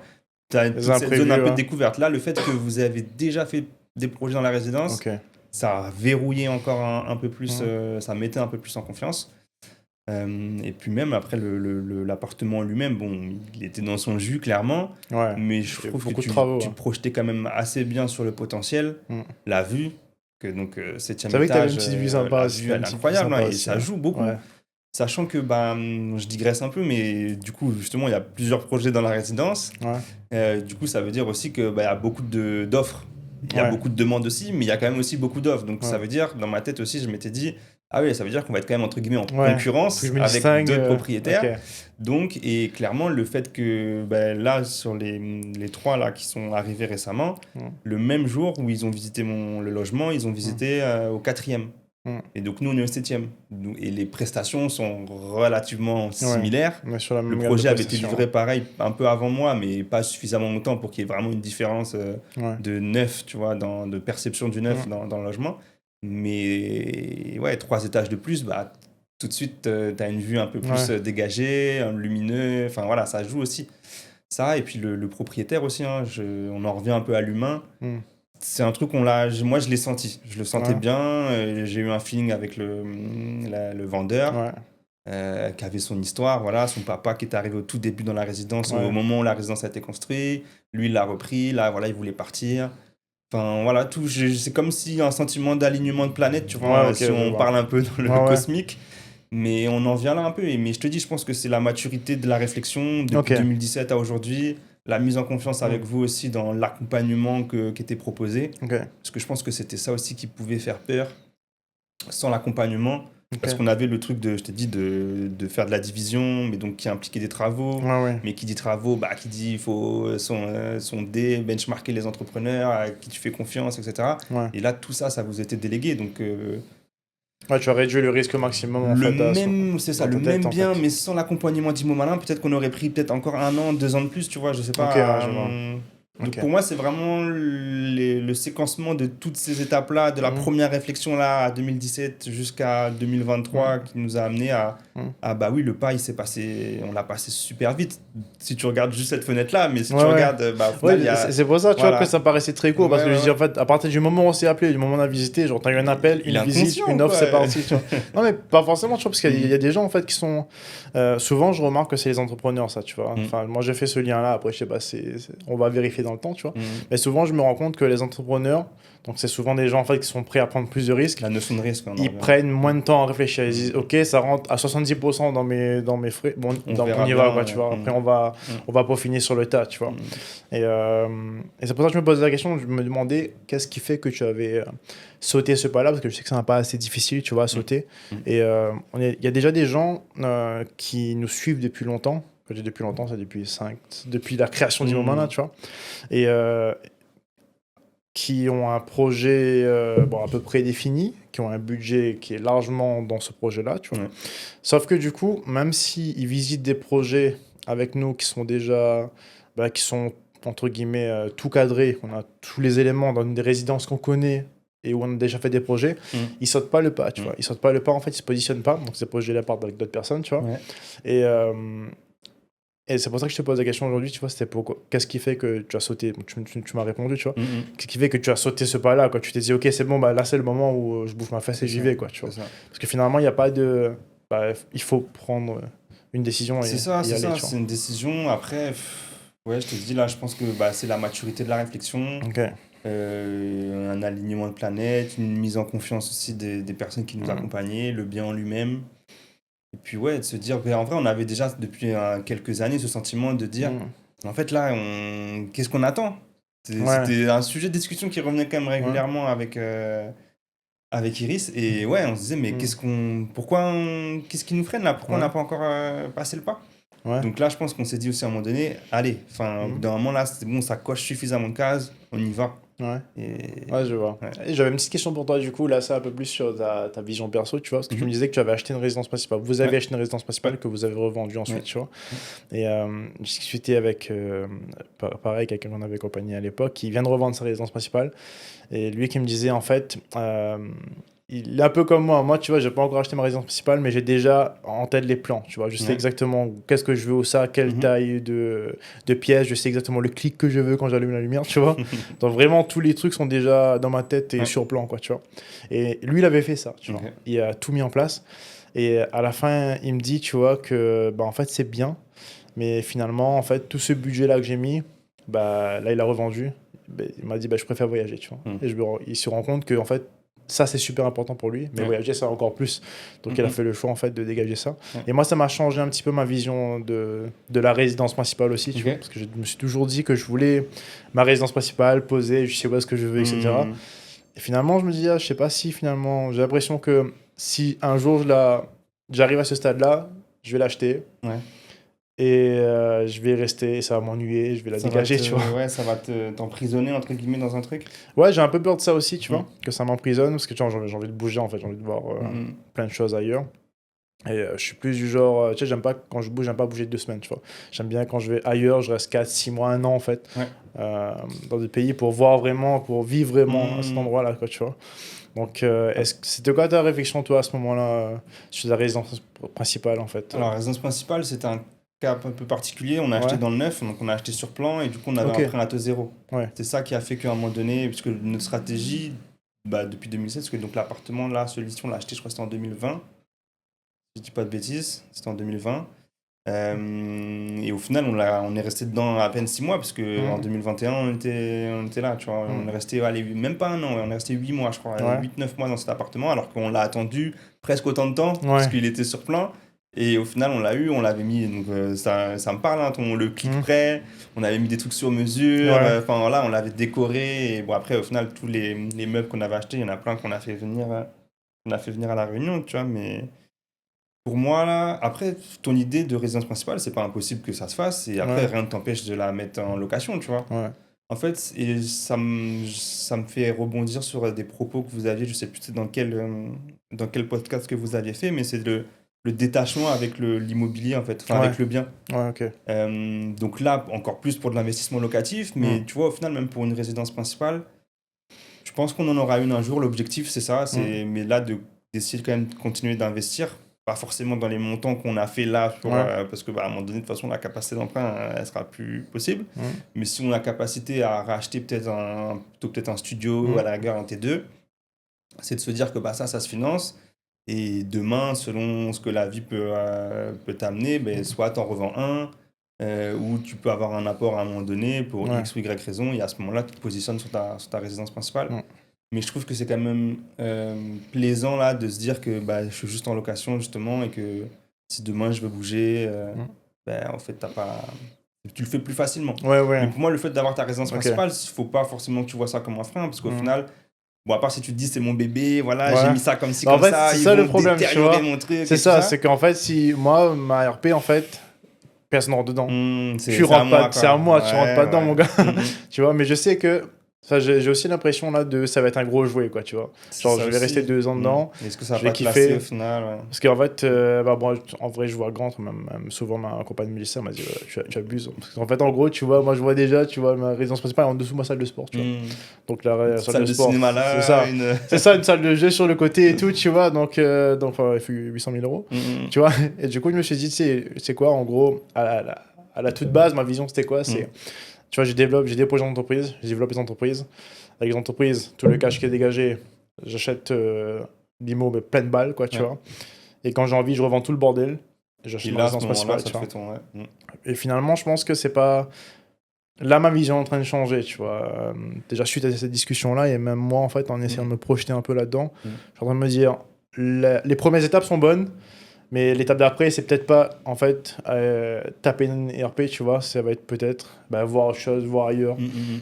tu as toute cette zone un peu de découverte. Là, le fait que vous avez déjà fait des projets dans la résidence, ça a verrouillé encore un peu plus, ça mettait un peu plus en confiance. Et puis même après, l'appartement lui-même, il était dans son jus, clairement. Mais je trouve que tu projetais quand même assez bien sur le potentiel, la vue. Donc, 7e étage, que t'avais une petite vue sympa, la vue, elle est incroyable, et ça joue beaucoup. Sachant que, je digresse un peu, mais du coup, justement, il y a plusieurs projets dans la résidence. Du coup, ça veut dire aussi qu'il y a beaucoup d'offres. Il y a beaucoup de demandes aussi, mais il y a quand même aussi beaucoup d'autres. Donc, ça veut dire, dans ma tête aussi, je m'étais dit, ah oui, ça veut dire qu'on va être quand même, entre guillemets, en concurrence avec d'autres propriétaires. Donc, et clairement, le fait que là, sur les 3 là, qui sont arrivés récemment, le même jour où ils ont visité le logement, ils ont visité au 4e. Et donc, nous, on est au 7e. Et les prestations sont relativement similaires. Le projet avait été livré pareil un peu avant moi, mais pas suffisamment longtemps pour qu'il y ait vraiment une différence de neuf, tu vois, de perception du neuf dans le logement. Mais ouais, 3 étages de plus, tout de suite, tu as une vue un peu plus dégagée, lumineux. Enfin voilà, ça joue aussi. Ça, et puis le propriétaire aussi, hein, on en revient un peu à l'humain. C'est un truc moi je l'ai senti, je le sentais bien, j'ai eu un feeling avec le vendeur qui avait son histoire, voilà, son papa qui est arrivé au tout début dans la résidence, au moment où la résidence a été construite, lui il l'a repris, là voilà il voulait partir, enfin voilà, c'est comme si un sentiment d'alignement de planète, tu vois, si on parle un peu dans le cosmique, mais on en vient là un peu, mais je te dis, je pense que c'est la maturité de la réflexion depuis 2017 à aujourd'hui. La mise en confiance avec vous aussi dans l'accompagnement qui était proposé. Parce que je pense que c'était ça aussi qui pouvait faire peur sans l'accompagnement. Parce qu'on avait le truc je t'ai dit, de faire de la division, mais donc qui impliquait des travaux. Mais qui dit travaux, qui dit il faut sonder, benchmarker les entrepreneurs à qui tu fais confiance, etc. Et là, tout ça, ça vous était délégué. Donc... tu as réduit le risque au maximum en fait. C'est ça, le même bien, mais sans l'accompagnement d'Imo Malin, peut-être qu'on aurait pris peut-être encore 1 an, 2 ans de plus, tu vois, je sais pas. Donc pour moi, c'est vraiment le séquencement de toutes ces étapes-là, de la première réflexion là à 2017 jusqu'à 2023 qui nous a amené à bah oui, le pas, il s'est passé, on l'a passé super vite. Si tu regardes juste cette fenêtre-là, mais si tu regardes, c'est pour ça, tu vois, que ça paraissait très court, parce que je dis en fait, à partir du moment où on s'est appelé, du moment où on a visité, genre t'as eu un appel, une visite, une offre, c'est parti, tu vois. Non mais pas forcément, tu vois, parce qu'il y a des gens en fait qui sont, souvent je remarque que c'est les entrepreneurs, ça, tu vois. Enfin, moi j'ai fait ce lien-là, après je sais pas, on va vérifier dans le temps, tu vois. Mais souvent je me rends compte que les entrepreneurs, donc c'est souvent des gens en fait qui sont prêts à prendre plus de risques. La notion de risque. Ils prennent moins de temps à réfléchir. Ils disent ok, ça rentre à 70% dans mes frais. Bon, donc on y va, quoi, tu vois. Après on va peaufiner sur le tas, tu vois. Et c'est pour ça que je me posais la question. Je me demandais qu'est-ce qui fait que tu avais sauté ce pas-là, parce que je sais que c'est un pas assez difficile, tu vois, à sauter. Et il y a déjà des gens qui nous suivent depuis longtemps. Quand je dis depuis longtemps, c'est depuis la création du moment là, tu vois. Et qui ont un projet à peu près défini, qui ont un budget qui est largement dans ce projet-là, tu vois. Sauf que du coup, même s'ils visitent des projets avec nous qui sont déjà, qui sont entre guillemets tout cadrés, on a tous les éléments dans des résidences qu'on connaît et où on a déjà fait des projets, ils sautent pas le pas, tu vois. Ils sautent pas le pas, en fait, ils se positionnent pas, donc ces projets-là partent avec d'autres personnes, tu vois. Et c'est pour ça que je te pose la question aujourd'hui, tu vois, c'était pourquoi, qu'est-ce qui fait que tu as sauté, tu m'as répondu, tu vois, qu'est-ce qui fait que tu as sauté ce pas-là, quoi, tu t'es dit, ok, c'est bon, là c'est le moment où je bouffe ma fesse et j'y vais, quoi, tu vois. Parce que finalement, il n'y a pas de, il faut prendre une décision c'est une décision, après, ouais, je te dis là, je pense que c'est la maturité de la réflexion, un alignement de planète, une mise en confiance aussi des personnes qui nous accompagnaient, le bien en lui-même. Et puis ouais, de se dire, en vrai, on avait déjà depuis quelques années ce sentiment de dire, en fait là, qu'est-ce qu'on attend ? C'était un sujet de discussion qui revenait quand même régulièrement avec Iris. Et ouais, on se disait, mais qu'est-ce qui nous freine là ? Pourquoi on n'a pas encore passé le pas ? Donc là, je pense qu'on s'est dit aussi à un moment donné, allez, au bout d'un moment là, c'est bon, ça coche suffisamment de cases, on y va. Ouais, je vois. Et j'avais une petite question pour toi, du coup, là, c'est un peu plus sur ta vision perso, tu vois, parce que tu me disais que tu avais acheté une résidence principale. Vous avez acheté une résidence principale que vous avez revendue ensuite, tu vois. Et j'ai discuté avec, pareil, quelqu'un qu'on avait accompagné à l'époque, qui vient de revendre sa résidence principale. Et lui qui me disait, en fait, il est un peu comme moi. Moi, tu vois, j'ai pas encore acheté ma résidence principale, mais j'ai déjà en tête les plans, tu vois. Je sais exactement qu'est-ce que je veux où ça, quelle taille de pièces, je sais exactement le clic que je veux quand j'allume la lumière, tu vois. Donc vraiment, tous les trucs sont déjà dans ma tête et sur plan, quoi, tu vois. Et lui, il avait fait ça, tu vois. Il a tout mis en place. Et à la fin, il me dit, tu vois, que en fait, c'est bien, mais finalement, en fait, tout ce budget-là que j'ai mis, là, il a revendu. Il m'a dit, je préfère voyager, tu vois. Et il se rend compte que, en fait, ça, c'est super important pour lui. Mais voyager, ça encore plus. Donc, il a fait le choix, en fait, de dégager ça. Ouais. Et moi, ça m'a changé un petit peu ma vision de la résidence principale aussi, tu vois. Parce que je me suis toujours dit que je voulais ma résidence principale, poser, je sais où est-ce que je veux, etc. Et finalement, je me dis, je sais pas si finalement, j'ai l'impression que si un jour j'arrive à ce stade-là, je vais l'acheter. Ouais. Et je vais rester, ça va m'ennuyer, je vais la dégager, tu vois. Ouais, ça va t'emprisonner, entre guillemets, dans un truc. Ouais, j'ai un peu peur de ça aussi, tu vois, que ça m'emprisonne, parce que tu vois, j'ai envie de bouger, en fait, j'ai envie de voir plein de choses ailleurs. Et je suis plus du genre, tu sais, j'aime pas quand je bouge, j'aime pas bouger 2 semaines, tu vois. J'aime bien quand je vais ailleurs, je reste 4, 6 mois, 1 an, en fait, dans des pays pour voir vraiment, pour vivre vraiment à cet endroit-là, quoi, tu vois. Donc, c'était quoi ta réflexion, toi, à ce moment-là, sur la résidence principale, en fait Alors, la résidence principale, c'est un cas un peu particulier. On a acheté dans le neuf, donc on a acheté sur plan, et du coup, on avait un prêt à taux zéro. C'est ça qui a fait qu'à un moment donné, puisque notre stratégie, depuis 2016, parce que donc, l'appartement, là, celui-ci, on l'a acheté, je crois que c'était en 2020. Je dis pas de bêtises, c'était en 2020. Et au final, on est resté dedans à peine 6 mois, parce qu'en 2021, on était là, tu vois. On est resté, même pas 1 an, on est resté 8 mois, je crois, 8-9 mois dans cet appartement, alors qu'on l'a attendu presque autant de temps, parce qu'il était sur plan. Et au final, on l'a eu, on l'avait mis, donc ça me parle, hein, le clic prêt, on avait mis des trucs sur mesure, enfin voilà, on l'avait décoré. Et bon, après, au final, tous les meubles qu'on avait achetés, il y en a plein qu'on a fait venir à La Réunion, tu vois, mais. Pour moi, là, après, ton idée de résidence principale, c'est pas impossible que ça se fasse. Et après, rien ne t'empêche de la mettre en location, tu vois. En fait, et ça me fait rebondir sur des propos que vous aviez, je sais plus dans quel podcast que vous aviez fait, mais c'est le détachement avec l'immobilier, en fait, enfin avec le bien. Donc là, encore plus pour de l'investissement locatif, mais tu vois, au final, même pour une résidence principale, je pense qu'on en aura une un jour. L'objectif, c'est ça. Mais là, d'essayer quand même de continuer d'investir. Pas forcément dans les montants qu'on a fait là, parce que à un moment donné, de toute façon, la capacité d'emprunt, elle sera plus possible. Mais si on a la capacité à racheter peut-être un studio, à la rigueur un T2, c'est de se dire que ça se finance. Et demain, selon ce que la vie peut t'amener, soit t'en revends un, ou tu peux avoir un apport à un moment donné pour X ou Y raison, et à ce moment-là, tu te positionnes sur ta résidence principale. Mais je trouve que c'est quand même plaisant là, de se dire que je suis juste en location, justement, et que si demain je veux bouger, en fait, tu le fais plus facilement. Mais pour moi, le fait d'avoir ta résidence principale, il ne faut pas forcément que tu vois ça comme un frein, parce qu'au final, à part si tu te dis c'est mon bébé, voilà, j'ai mis ça comme ci, comme ça, c'est ça le problème, tu vois. Mon truc. C'est ça, c'est qu'en fait, si moi, ma RP, en fait, personne ne rentre dedans. Tu rentres pas, c'est à moi, tu rentres pas dedans, mon gars. Tu vois, mais je sais que ça, j'ai aussi l'impression là ça va être un gros jouet, quoi, tu vois. Genre, je vais rester 2 ans dedans. Est-ce que ça va pas te lasser au final Parce qu'en fait, moi, en vrai, je vois grand. Même souvent, ma compagne me dit ça, elle m'a dit tu abuses. Parce qu'en fait, en gros, tu vois, moi, je vois déjà, tu vois, ma résidence principale est en dessous de ma salle de sport, tu vois. Donc, la salle de sport, cinéma là, c'est ça. C'est ça, une salle de jeu sur le côté et tout, tu vois. Donc il fait 800 000 euros, tu vois. Et du coup, je me suis dit, c'est quoi, en gros, à la toute base, ma vision, c'était quoi c'est tu vois, j'ai des projets d'entreprise, je développe les entreprises. Avec les entreprises, tout le cash qui est dégagé, j'achète l'IMO, mais plein de balles, quoi, tu vois. Et quand j'ai envie, je revends tout le bordel. Et j'achète ma résidence principale, tu vois. Et finalement, je pense que c'est pas... Là, ma vision est en train de changer, tu vois. Déjà, suite à cette discussion-là, et même moi, en fait, en essayant de me projeter un peu là-dedans, je suis en train de me dire, les premières étapes sont bonnes, mais l'étape d'après, c'est peut-être pas, en fait, taper une ERP, tu vois, ça va être peut-être voir autre chose, voir ailleurs,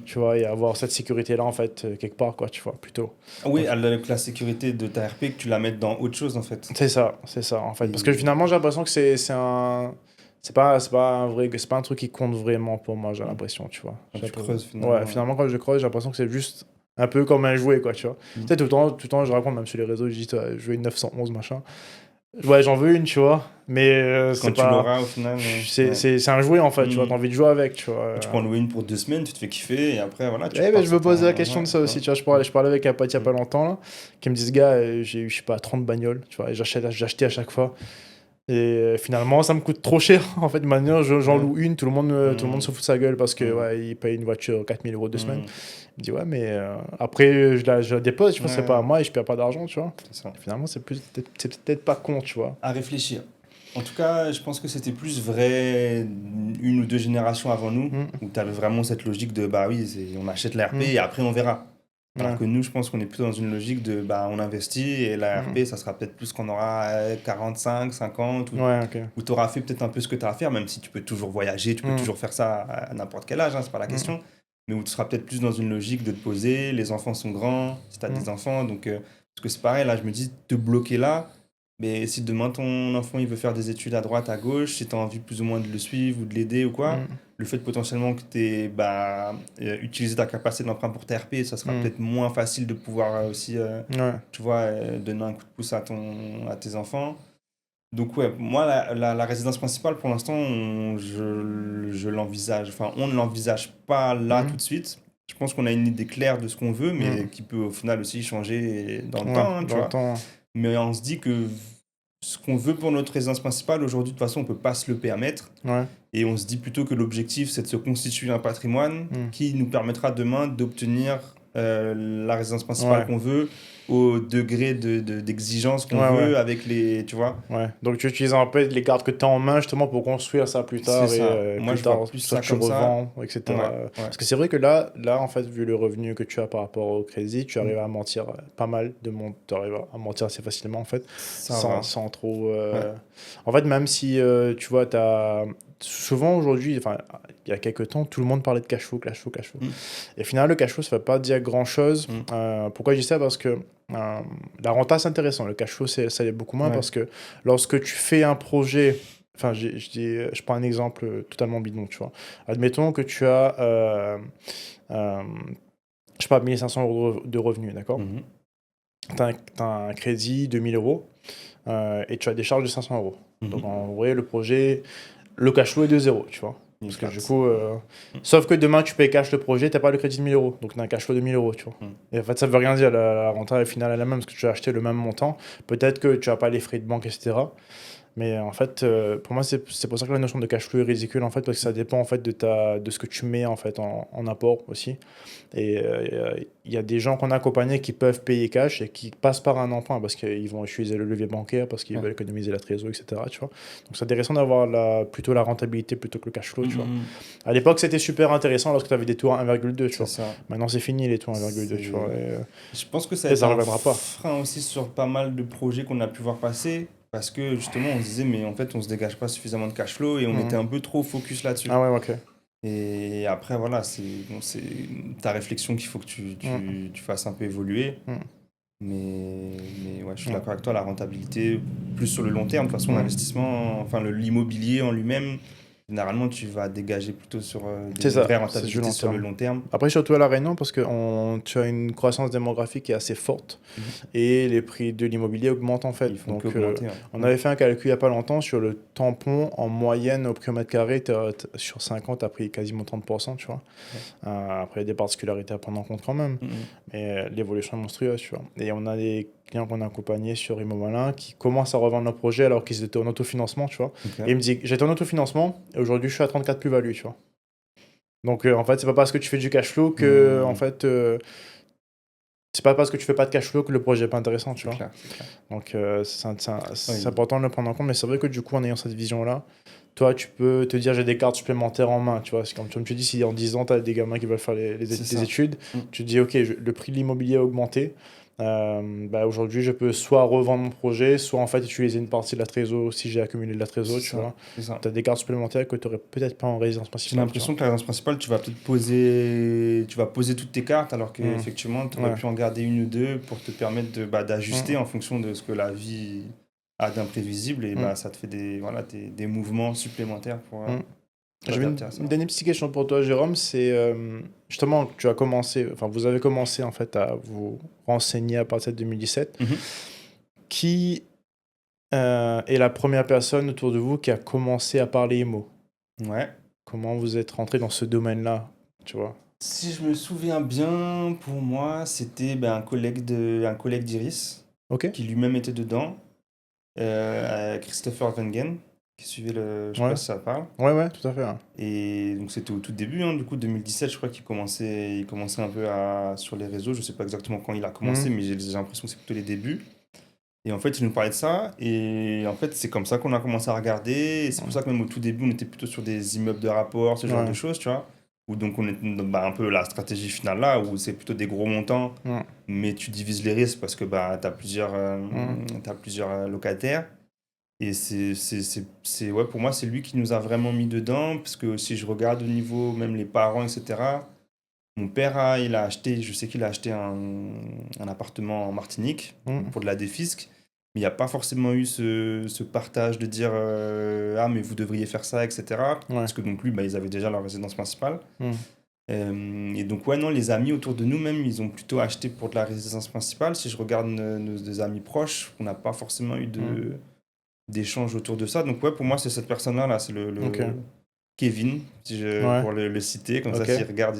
tu vois, et avoir cette sécurité-là, en fait, quelque part, quoi, tu vois, plutôt. Oui, donc, la sécurité de ta RP, que tu la mettes dans autre chose, en fait. C'est ça, en fait. Parce que finalement, j'ai l'impression que c'est pas un truc qui compte vraiment pour moi, j'ai l'impression, tu vois. Quand tu creuses, finalement. Ouais, finalement, quand je creuse, j'ai l'impression que c'est juste un peu comme un jouet, quoi, tu vois. Tu sais, tout le temps, je raconte, même sur les réseaux, je dis, jouer 911, machin. Ouais, j'en veux une, tu vois, mais quand tu l'auras au final. C'est un jouet en fait, tu vois, t'as envie de jouer avec, tu vois. Tu peux en louer une pour 2 semaines, tu te fais kiffer et après voilà. Je me posais la question de ça aussi, tu vois. Je parlais avec un pote il y a pas longtemps là, qui me dit ce gars, j'ai eu, je sais pas, 30 bagnoles, tu vois, et j'achetais à chaque fois. Et finalement, ça me coûte trop cher. En fait, maintenant, j'en loue une, tout le monde se fout de sa gueule parce que il paye une voiture 4 000 euros 2 semaines. Il me dit, ouais, mais après, je la dépose, je ne c'est pas à moi et je ne perds pas d'argent, tu vois. Finalement, c'est peut-être pas con, tu vois. À réfléchir. En tout cas, je pense que c'était plus vrai 1 ou 2 générations avant nous, où tu avais vraiment cette logique de, on achète l'RP et après on verra. Alors Ouais. que nous, je pense qu'on est plutôt dans une logique de on investit et la RP, ça sera peut-être plus qu'on aura 45, 50, Ouais, ok. où tu auras fait peut-être un peu ce que tu as à faire, même si tu peux toujours voyager, tu peux toujours faire ça à n'importe quel âge, hein, c'est pas la question. Mais où tu seras peut-être plus dans une logique de te poser, les enfants sont grands, si tu as des enfants, donc parce que c'est pareil, là, je me dis, te bloquer là, mais si demain ton enfant il veut faire des études à droite, à gauche, si tu as envie plus ou moins de le suivre ou de l'aider ou quoi, le fait potentiellement que tu aies utilisé ta capacité d'emprunt pour TRP, ça sera peut-être moins facile de pouvoir aussi, Ouais. tu vois, donner un coup de pouce à tes enfants. Donc ouais, moi, la résidence principale, pour l'instant, je l'envisage. Enfin, on ne l'envisage pas là tout de suite. Je pense qu'on a une idée claire de ce qu'on veut, mais qui peut au final aussi changer dans le Ouais, temps, hein, tu dans le vois. temps. Mais on se dit que ce qu'on veut pour notre résidence principale, aujourd'hui, de toute façon, on ne peut pas se le permettre. Ouais. Et on se dit plutôt que l'objectif, c'est de se constituer un patrimoine qui nous permettra demain d'obtenir la résidence principale Ouais. qu'on veut, au degré d'exigence qu'on Ouais, ouais. veut, avec les, tu vois. Ouais. Donc tu utilises un peu les cartes que tu as en main justement pour construire ça plus C'est tard et ça. Moi, plus je vois tard, plus soit ça tu comme ça. revends, etc. Ouais, ouais. Parce que c'est vrai que là, en fait, vu le revenu que tu as par rapport au crédit, tu arrives à amortir pas mal de monde. Tu arrives à amortir assez facilement en fait, Ça va. sans trop. Ouais. En fait, même si tu vois, souvent aujourd'hui, enfin, il y a quelques temps, tout le monde parlait de cash flow, cash flow, cash flow. Et finalement, le cash flow, ça ne va pas dire grand chose. Pourquoi je dis ça? Parce que la renta, c'est intéressant. Le cash flow, ça l'est beaucoup moins Ouais. parce que lorsque tu fais un projet, enfin, je prends un exemple totalement bidon, tu vois. Admettons que tu as, je sais pas, 1500 euros de revenus, d'accord? Tu as un crédit de 1000 euros et tu as des charges de 500 euros. Donc, en vrai, le projet, le cash flow est de 0, tu vois. Parce que du coup, sauf que demain tu payes cash le projet, t'as pas le crédit de 1000 euros. Donc t'as un cash flow de 1000 euros, tu vois. Et en fait, ça veut rien dire. La renta finale est la même parce que tu as acheté le même montant. Peut-être que tu as pas les frais de banque, etc. Mais en fait, pour moi, c'est pour ça que la notion de cash flow est ridicule, en fait, parce que ça dépend en fait de ce que tu mets en fait en apport aussi. Et il y a des gens qu'on a accompagnés qui peuvent payer cash et qui passent par un emprunt parce qu'ils vont utiliser le levier bancaire, parce qu'ils veulent économiser la trésorerie, etc. Tu vois. Donc c'est intéressant d'avoir plutôt la rentabilité plutôt que le cash flow. Tu vois. À l'époque, c'était super intéressant lorsque tu avais des taux à 1,2. Tu vois. Ça. Maintenant, c'est fini les taux à 1,2. Tu vois. Je pense que ça a été ça ne un reviendra pas. frein aussi sur pas mal de projets qu'on a pu voir passer. Parce que justement, on se disait, mais en fait, on se dégage pas suffisamment de cash flow et on était un peu trop focus là-dessus. Ah ouais, ok. Et après, voilà, c'est ta réflexion qu'il faut que tu fasses un peu évoluer. Mais ouais, je suis d'accord avec toi, la rentabilité, plus sur le long terme. De toute façon, l'investissement, enfin, l'immobilier en lui-même, généralement, tu vas dégager plutôt sur C'est des ça, vraies c'est du long rentabilités sur le terme. long terme. Après, surtout à La Réunion, parce que tu as une croissance démographique qui est assez forte et les prix de l'immobilier augmentent en fait. Ils font Donc, qu'augmenter. on avait fait un calcul il n'y a pas longtemps sur le tampon en moyenne au prix au mètre carré. Sur 5 ans, tu as pris quasiment 30%, tu vois. Après, il y a des particularités à prendre en compte quand même. Mais l'évolution est monstrueuse, tu vois. Et on a des clients qu'on a accompagnés sur Imo Malin qui commencent à revendre nos projets alors qu'ils étaient en autofinancement, tu vois. Et il me dit, j'étais en autofinancement et aujourd'hui, je suis à 34 plus-value, tu vois. Donc, en fait, c'est pas parce que tu fais du cash flow que, en fait, c'est pas parce que tu fais pas de cash flow que le projet est pas intéressant, tu vois. Clair. Donc, c'est important de le prendre en compte, mais c'est vrai que du coup, en ayant cette vision-là, toi, tu peux te dire, j'ai des cartes supplémentaires en main, tu vois. C'est comme tu dis, si en 10 ans, tu as des gamins qui veulent faire des études, tu te dis, ok, le prix de l'immobilier a augmenté. Aujourd'hui, je peux soit revendre mon projet, soit en fait utiliser une partie de la trésor si j'ai accumulé de la trésor, tu vois. Tu as des cartes supplémentaires que tu n'aurais peut-être pas en résidence principale. J'ai l'impression que la résidence principale, tu vas peut-être poser toutes tes cartes, alors qu'effectivement, tu aurais pu en garder une ou deux pour te permettre d'ajuster en fonction de ce que la vie a d'imprévisible, et ça te fait des mouvements supplémentaires pour J'avais une dernière petite question pour toi, Jérôme. C'est justement que vous avez commencé en fait à vous renseigner à partir de 2017. Qui est la première personne autour de vous qui a commencé à parler IMO? Ouais. Comment vous êtes rentré dans ce domaine-là, tu vois? Si je me souviens bien, pour moi, c'était un collègue d'Iris, qui lui-même était dedans, Christopher Wengen, qui suivait je sais pas si ça parle. Ouais, tout à fait. Et donc c'était au tout début, du coup 2017, je crois qu'il commençait un peu sur les réseaux. Je sais pas exactement quand il a commencé, mais j'ai l'impression que c'est plutôt les débuts. Et en fait, il nous parlait de ça, et en fait, c'est comme ça qu'on a commencé à regarder. Et c'est pour ça que même au tout début, on était plutôt sur des immeubles de rapport, ce genre de choses, tu vois. où donc on est un peu la stratégie finale là, où c'est plutôt des gros montants, mais tu divises les risques parce que tu as plusieurs locataires. Et ouais, pour moi, c'est lui qui nous a vraiment mis dedans, parce que si je regarde au niveau, même les parents, etc., mon père, je sais qu'il a acheté un appartement en Martinique pour de la défisque, mais il n'y a pas forcément eu ce partage de dire ah, mais vous devriez faire ça, etc. Parce que donc lui, ils avaient déjà leur résidence principale. Et donc, ouais, non, les amis autour de nous, même, ils ont plutôt acheté pour de la résidence principale. Si je regarde nos amis proches, on n'a pas forcément eu d'échanges autour de ça. Donc, ouais, pour moi, c'est cette personne-là, là, c'est le Kevin, pour le citer, comme ça, s'il regarde.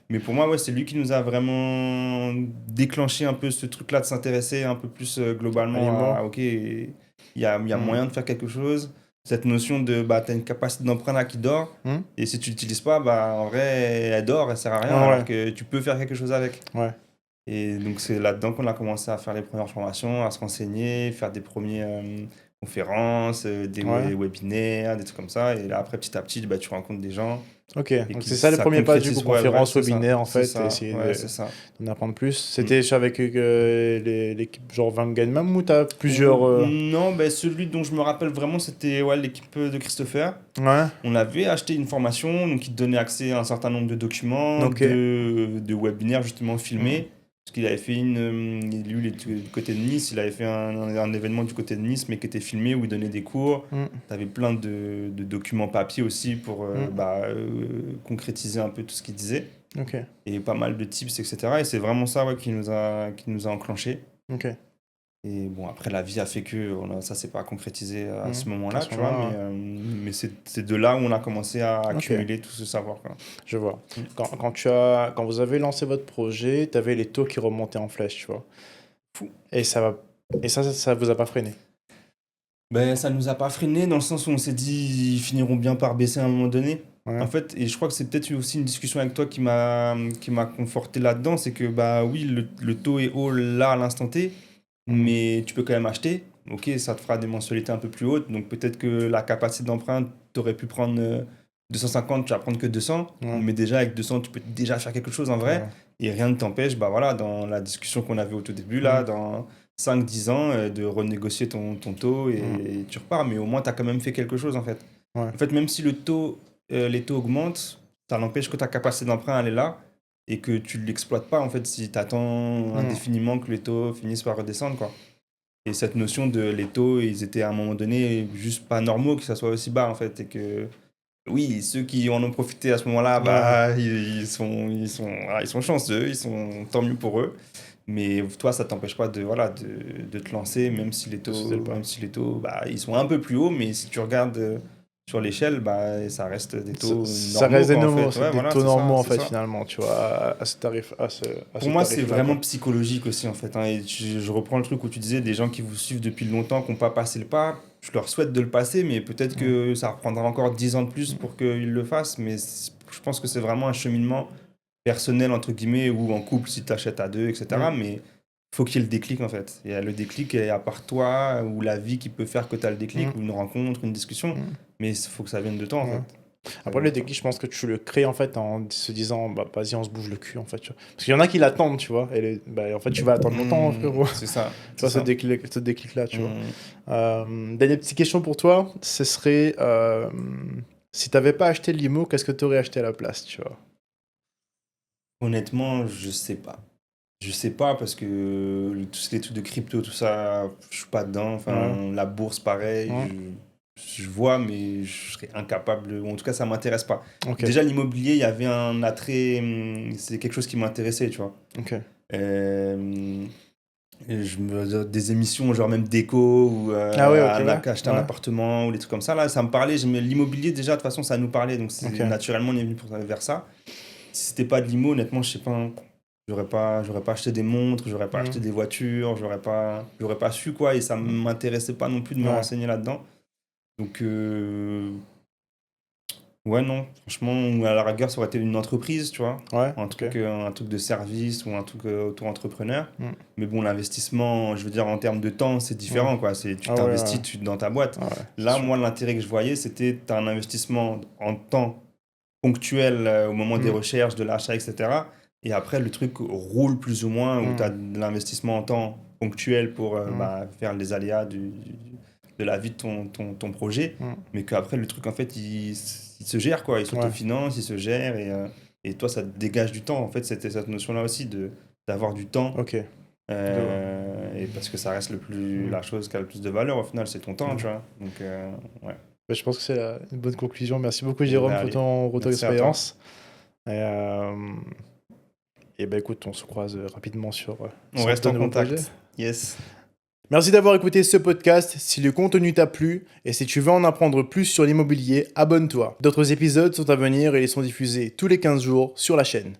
Mais pour moi, ouais, c'est lui qui nous a vraiment déclenché un peu ce truc-là de s'intéresser un peu plus globalement à, ok, il y a moyen de faire quelque chose. Cette notion de, tu as une capacité d'emprunt là qui dort, et si tu l'utilises pas, en vrai, elle dort, elle sert à rien, alors que tu peux faire quelque chose avec. Et donc, c'est là-dedans qu'on a commencé à faire les premières formations, à se renseigner, faire des premières conférences, des webinaires, des trucs comme ça. Et là, après, petit à petit, tu rencontres des gens. Ok, donc c'est ça le premier pas du coup, conférence, webinaire en fait, essayer d'en apprendre plus. C'était avec l'équipe genre Van Gainman ou t'as plusieurs... Non, celui dont je me rappelle vraiment, c'était l'équipe de Christopher. On avait acheté une formation, donc il te donnait accès à un certain nombre de documents, de webinaires justement filmés. Parce qu'il avait fait lui, il est du côté de Nice, il avait fait un événement du côté de Nice, mais qui était filmé, où il donnait des cours. Tu avais plein de documents papier aussi pour concrétiser un peu tout ce qu'il disait. Et pas mal de tips, etc. Et c'est vraiment ça qui nous a enclenché. Et bon, après, la vie a fait que ça s'est pas concrétisé à ce moment-là, tu vois, mais c'est de là où on a commencé à accumuler tout ce savoir, quoi. Je vois. Quand vous avez lancé votre projet, tu avais les taux qui remontaient en flèche, tu vois. Et ça vous a pas freiné? Ça nous a pas freiné dans le sens où on s'est dit ils finiront bien par baisser à un moment donné. En fait, et je crois que c'est peut-être aussi une discussion avec toi qui m'a conforté là-dedans, c'est que oui, le taux est haut là à l'instant T, mais tu peux quand même acheter. Ok, ça te fera des mensualités un peu plus hautes, donc peut-être que la capacité d'emprunt, tu aurais pu prendre 250, tu vas prendre que 200, mais déjà avec 200, tu peux déjà faire quelque chose en vrai, et rien ne t'empêche, voilà, dans la discussion qu'on avait au tout début, là, dans 5-10 ans, de renégocier ton taux et tu repars, mais au moins, tu as quand même fait quelque chose, en fait. En fait, même si les taux augmentent, ça n'empêche que ta capacité d'emprunt, elle est là, et que tu ne l'exploites pas, en fait, si tu attends indéfiniment que les taux finissent par redescendre, quoi. Et cette notion de les taux, ils étaient à un moment donné juste pas normaux que ça soit aussi bas, en fait, et que oui, ceux qui en ont profité à ce moment-là, ils sont chanceux, tant mieux pour eux. Mais toi, ça t'empêche pas de te lancer, même si les taux, ils sont un peu plus hauts, mais si tu regardes sur l'échelle, ça reste des taux normaux. Ça reste des taux normaux, en fait, finalement, tu vois, à ce tarif. Pour moi, c'est vraiment psychologique aussi, en fait. Et je reprends le truc où tu disais, des gens qui vous suivent depuis longtemps, qui n'ont pas passé le pas, je leur souhaite de le passer, mais peut-être que ça reprendra encore 10 ans de plus pour qu'ils le fassent. Mais je pense que c'est vraiment un cheminement personnel, entre guillemets, ou en couple si tu achètes à deux, etc. Mais faut qu'il y ait le déclic, en fait. Et le déclic est à part toi, ou la vie qui peut faire que tu as le déclic, ou une rencontre, une discussion. Mais il faut que ça vienne de toi, en fait. Après, le déclic, je pense que tu le crées, en fait, en se disant, vas-y, on se bouge le cul, en fait. Tu vois. Parce qu'il y en a qui l'attendent, tu vois. Et en fait, tu vas attendre longtemps, frérot. C'est ça. Tu vois, ce déclic-là, tu vois. Dernière petite question pour toi, ce serait, si tu n'avais pas acheté l'IMO, qu'est-ce que tu aurais acheté à la place, tu vois? Honnêtement, je sais pas. Je sais pas parce que tous les trucs de crypto, tout ça, je suis pas dedans. Enfin, la bourse, pareil. Je vois, mais je serais incapable. Ou en tout cas, ça m'intéresse pas. Déjà, l'immobilier, il y avait un attrait. C'est quelque chose qui m'intéressait, tu vois. Des émissions, genre même déco, ou acheter un appartement, ou des trucs comme ça. Là, ça me parlait. L'immobilier, déjà, de toute façon, ça nous parlait. Donc, naturellement, on est venu vers ça. Si c'était pas de l'IMO, honnêtement, je sais pas. J'aurais pas acheté des montres, j'aurais pas acheté des voitures, j'aurais pas su, quoi, et ça m'intéressait pas non plus de me renseigner là-dedans. Donc, ouais, non, franchement, à la rigueur, ça aurait été une entreprise, tu vois, un truc de service ou un truc auto-entrepreneur. Mais bon, l'investissement, je veux dire, en termes de temps, c'est différent, quoi. Tu t'investis dans ta boîte. Là, moi, l'intérêt que je voyais, c'était tu as un investissement en temps ponctuel au moment des recherches, de l'achat, etc. Et après, le truc roule plus ou moins, où tu as de l'investissement en temps ponctuel pour faire les aléas de la vie de ton projet, mais qu'après, le truc, en fait, il se gère, quoi. Il s'autofinance, il se gère, et toi, ça te dégage du temps. En fait, c'était cette notion-là aussi, d'avoir du temps. Et parce que ça reste la chose qui a le plus de valeur, au final, c'est ton temps, tu vois. Donc, ouais. Je pense que c'est une bonne conclusion. Merci beaucoup, Jérôme, pour ton retour d'expérience. Et écoute, on se croise rapidement sur on reste en contact. Projets. Yes. Merci d'avoir écouté ce podcast. Si le contenu t'a plu et si tu veux en apprendre plus sur l'immobilier, abonne-toi. D'autres épisodes sont à venir et ils sont diffusés tous les 15 jours sur la chaîne.